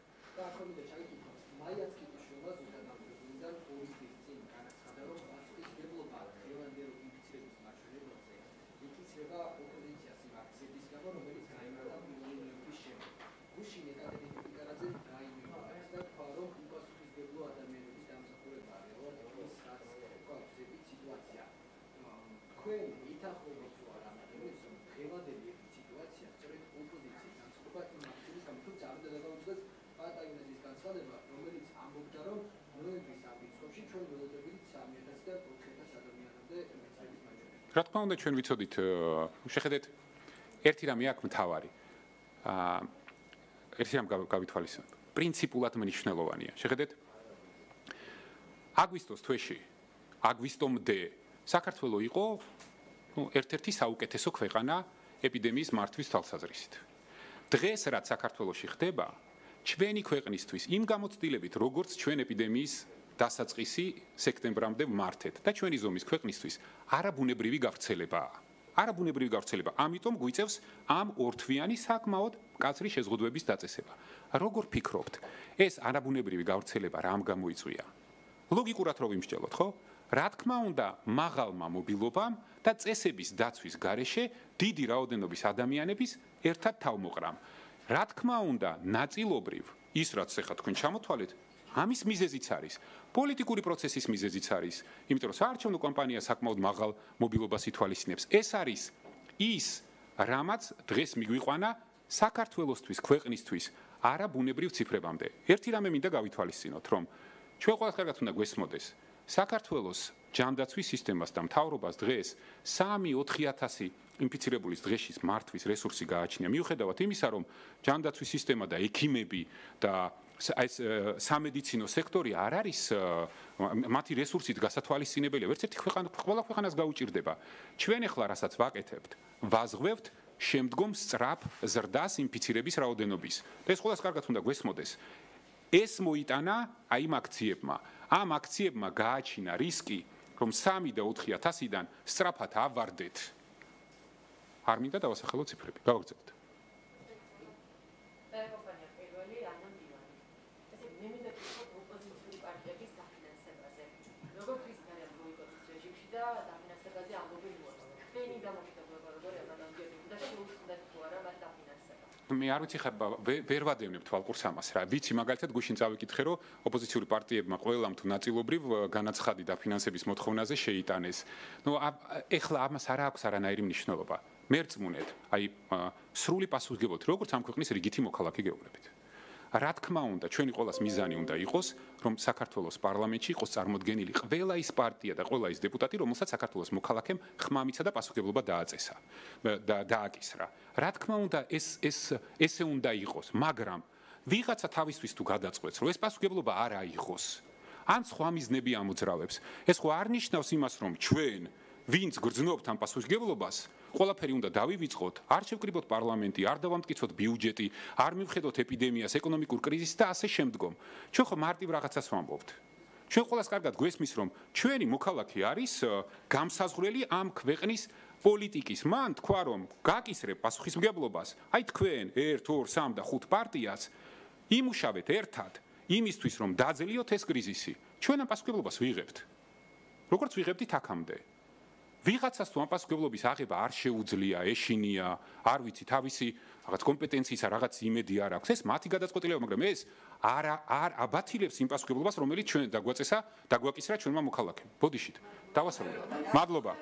რა თქმა უნდა ჩვენ ვიცოდით, შეხედეთ, ერთი რამე აქვს მთავარი. ერთი რამ გავითვალისწინოთ. პრინციპულად მნიშვნელოვანია. შეხედეთ, აგვისტოს თვეში, აგვისტომდე საქართველოს იყო ერთ-ერთი საუკეთესო ქვეყანა ეპიდემიის მართვის თვალსაზრისით. დღეს რაც საქართველოში ხდება, ჩვენი ქვეყნისთვის იმ გამოცდილებით, როგორც ჩვენ ეპიდემიის დასაწყისი სექტემბრამდე ვმართეთ და ჩვენი ზომის ქვეყნისთვის არაბუნებრივი გავრცელებაა. ამიტომ გვიწევს ამ ორთვიანი საკმაოდ მკაცრი შეზღუდვების დაწესება. როგორ ფიქრობთ, ეს არაბუნებრივი გავრცელება რამ გამოიწვია? ლოგიკურად რო ვიმსჯელოთ, ხო? რა თქმა უნდა, მაღალმა მობილობამ და წესების დაცვის გარეშე დიდი რაოდენობის ადამიანების ერთად თავმოყრამ. რა თქმა უნდა, ნაწილობრივ ის რაც ახლა თქვენ ჩამოთვალეთ, ამის მიზეზიც არის. პოლიტიკური პროცესის მიზეზიც არის, იმიტომ რომ საარჩევნო კამპანია საკმაოდ მაღალ მობილობას ითვალისწინებს. ეს არის ის, რამაც დღეს მიგვიყვანა საქართველოსთვის, ქვეყნისთვის არაბუნებრივ ციფრებამდე. ერთი რამე მინდა გავითვალისწინოთ, რომ ჩვენ ყველა ხერხად უნდა გვესმოდეს, საქართველოს ჯანდაცვის სისტემას და მთავრობას დღეს 3-4 ინფიცირებულის დღეში მართვის რესურსი გააჩნია. მიუხედავად იმისა, რომ ჯანდაცვის სისტემა და ექიმები და ეს სამედიცინო სექტორი არ არის მათი რესურსით გასათვალისწინებელია. ვერც ერთი ყველა ქვეყანას გაუჭირდება. ჩვენ ახლა რასაც ვაკეთებთ, ვაზღვევთ შემდგომ სწრაფ ზრდას ინფიცირების რაოდენობის. და ეს ყველას კარგად უნდა გვესმოდეს. ეს მოიტანა აი იმ აქციებმა. ამ აქციებმა გააჩინა რისკი, რომ 3 და 4,000-დან სწრაფად ავარდეთ. არ მინდა დავასახელო ციფრები. გავაგრძელებთ. მე არ ვიცი ხა ვერ ვადევნებ თვალყურს ამას რა. ვიცი მაგალითად გუშინ წავიკითხე რომ ოპოზიციური პარტიებმა ყველამ თუ ნაწილობრივ განაცხადი დაფინანსების მოთხოვნაზე შეიტანეს. ნუ ეხლა ამას არ აქვს არანაირი მნიშვნელობა. მერწმუნეთ, აი სრული პასუხისმგებლობით როგორც ამ ქვეყნის რიგითი მოქალაქე გეუბნებით. რა თქმა უნდა, ჩვენი ყოველას მიზანი უნდა იყოს, რომ საქართველოს პარლამენტში იყოს წარმოდგენილი ყველა ის პარტია და ყველა ის დეპუტატი, რომელსაც საქართველოს მოქალაქემ ხმამიცა და პასუხისმგებლობა დააწესა და დააკისრა. რა თქმა უნდა, ესე უნდა იყოს, მაგრამ ვიღაცა თავისთვის თუ გადაწყვეტს, რომ ეს პასუხისმგებლობა არ აიღოს, ან სხვა მიზნები ამოძრავებს, ეს ხო არ ნიშნავს იმას, რომ ჩვენ ვინც გრძნობთ ამ პასუხისმგებლობას, ყველაფერი უნდა დავივიწყოთ, არ შევკრიბოთ პარლამენტი, არ დავამტკიცოთ ბიუჯეტი, არ მივხედოთ ეპიდემიას, ეკონომიკურ კრიზისს და ასე შემდგომ. ჩვენ ხო მარტივ რაღაცას ვამბობთ. ჩვენ ყველას კარგად გვესმის, რომ ჩვენი მოქალაქე არის გამსაზღვრელი ამ ქვეყნის პოლიტიკის. მან თქვა, რომ გაკისრებ პასუხისმგებლობას, აი თქვენ 1, 2, 3 და 5 პარტიას იმუშავეთ ერთად იმისთვის, რომ დაძლიოთ ეს კრიზისი. ჩვენ ამ პასუხისმგებლობას ვიღებთ. როგორც ვიღებდით აქამდე. ვიღაცას თუ ამ პასუხისმგებლობის აღება არ შეუძლია, ეშინია, არ ვიცი, თავისი რაღაც კომპეტენციისა რაღაც იმედი არ აქვს, ეს მათი გადაწყვეტილება, მაგრამ ეს არ აბათილებს იმ პასუხისმგებლობას, რომელიც ჩვენ დაგვაწესა, დაგვაკისრა ჩვენმა მოქალაქემ. ბოდიშით, დავასრულებ. მადლობა.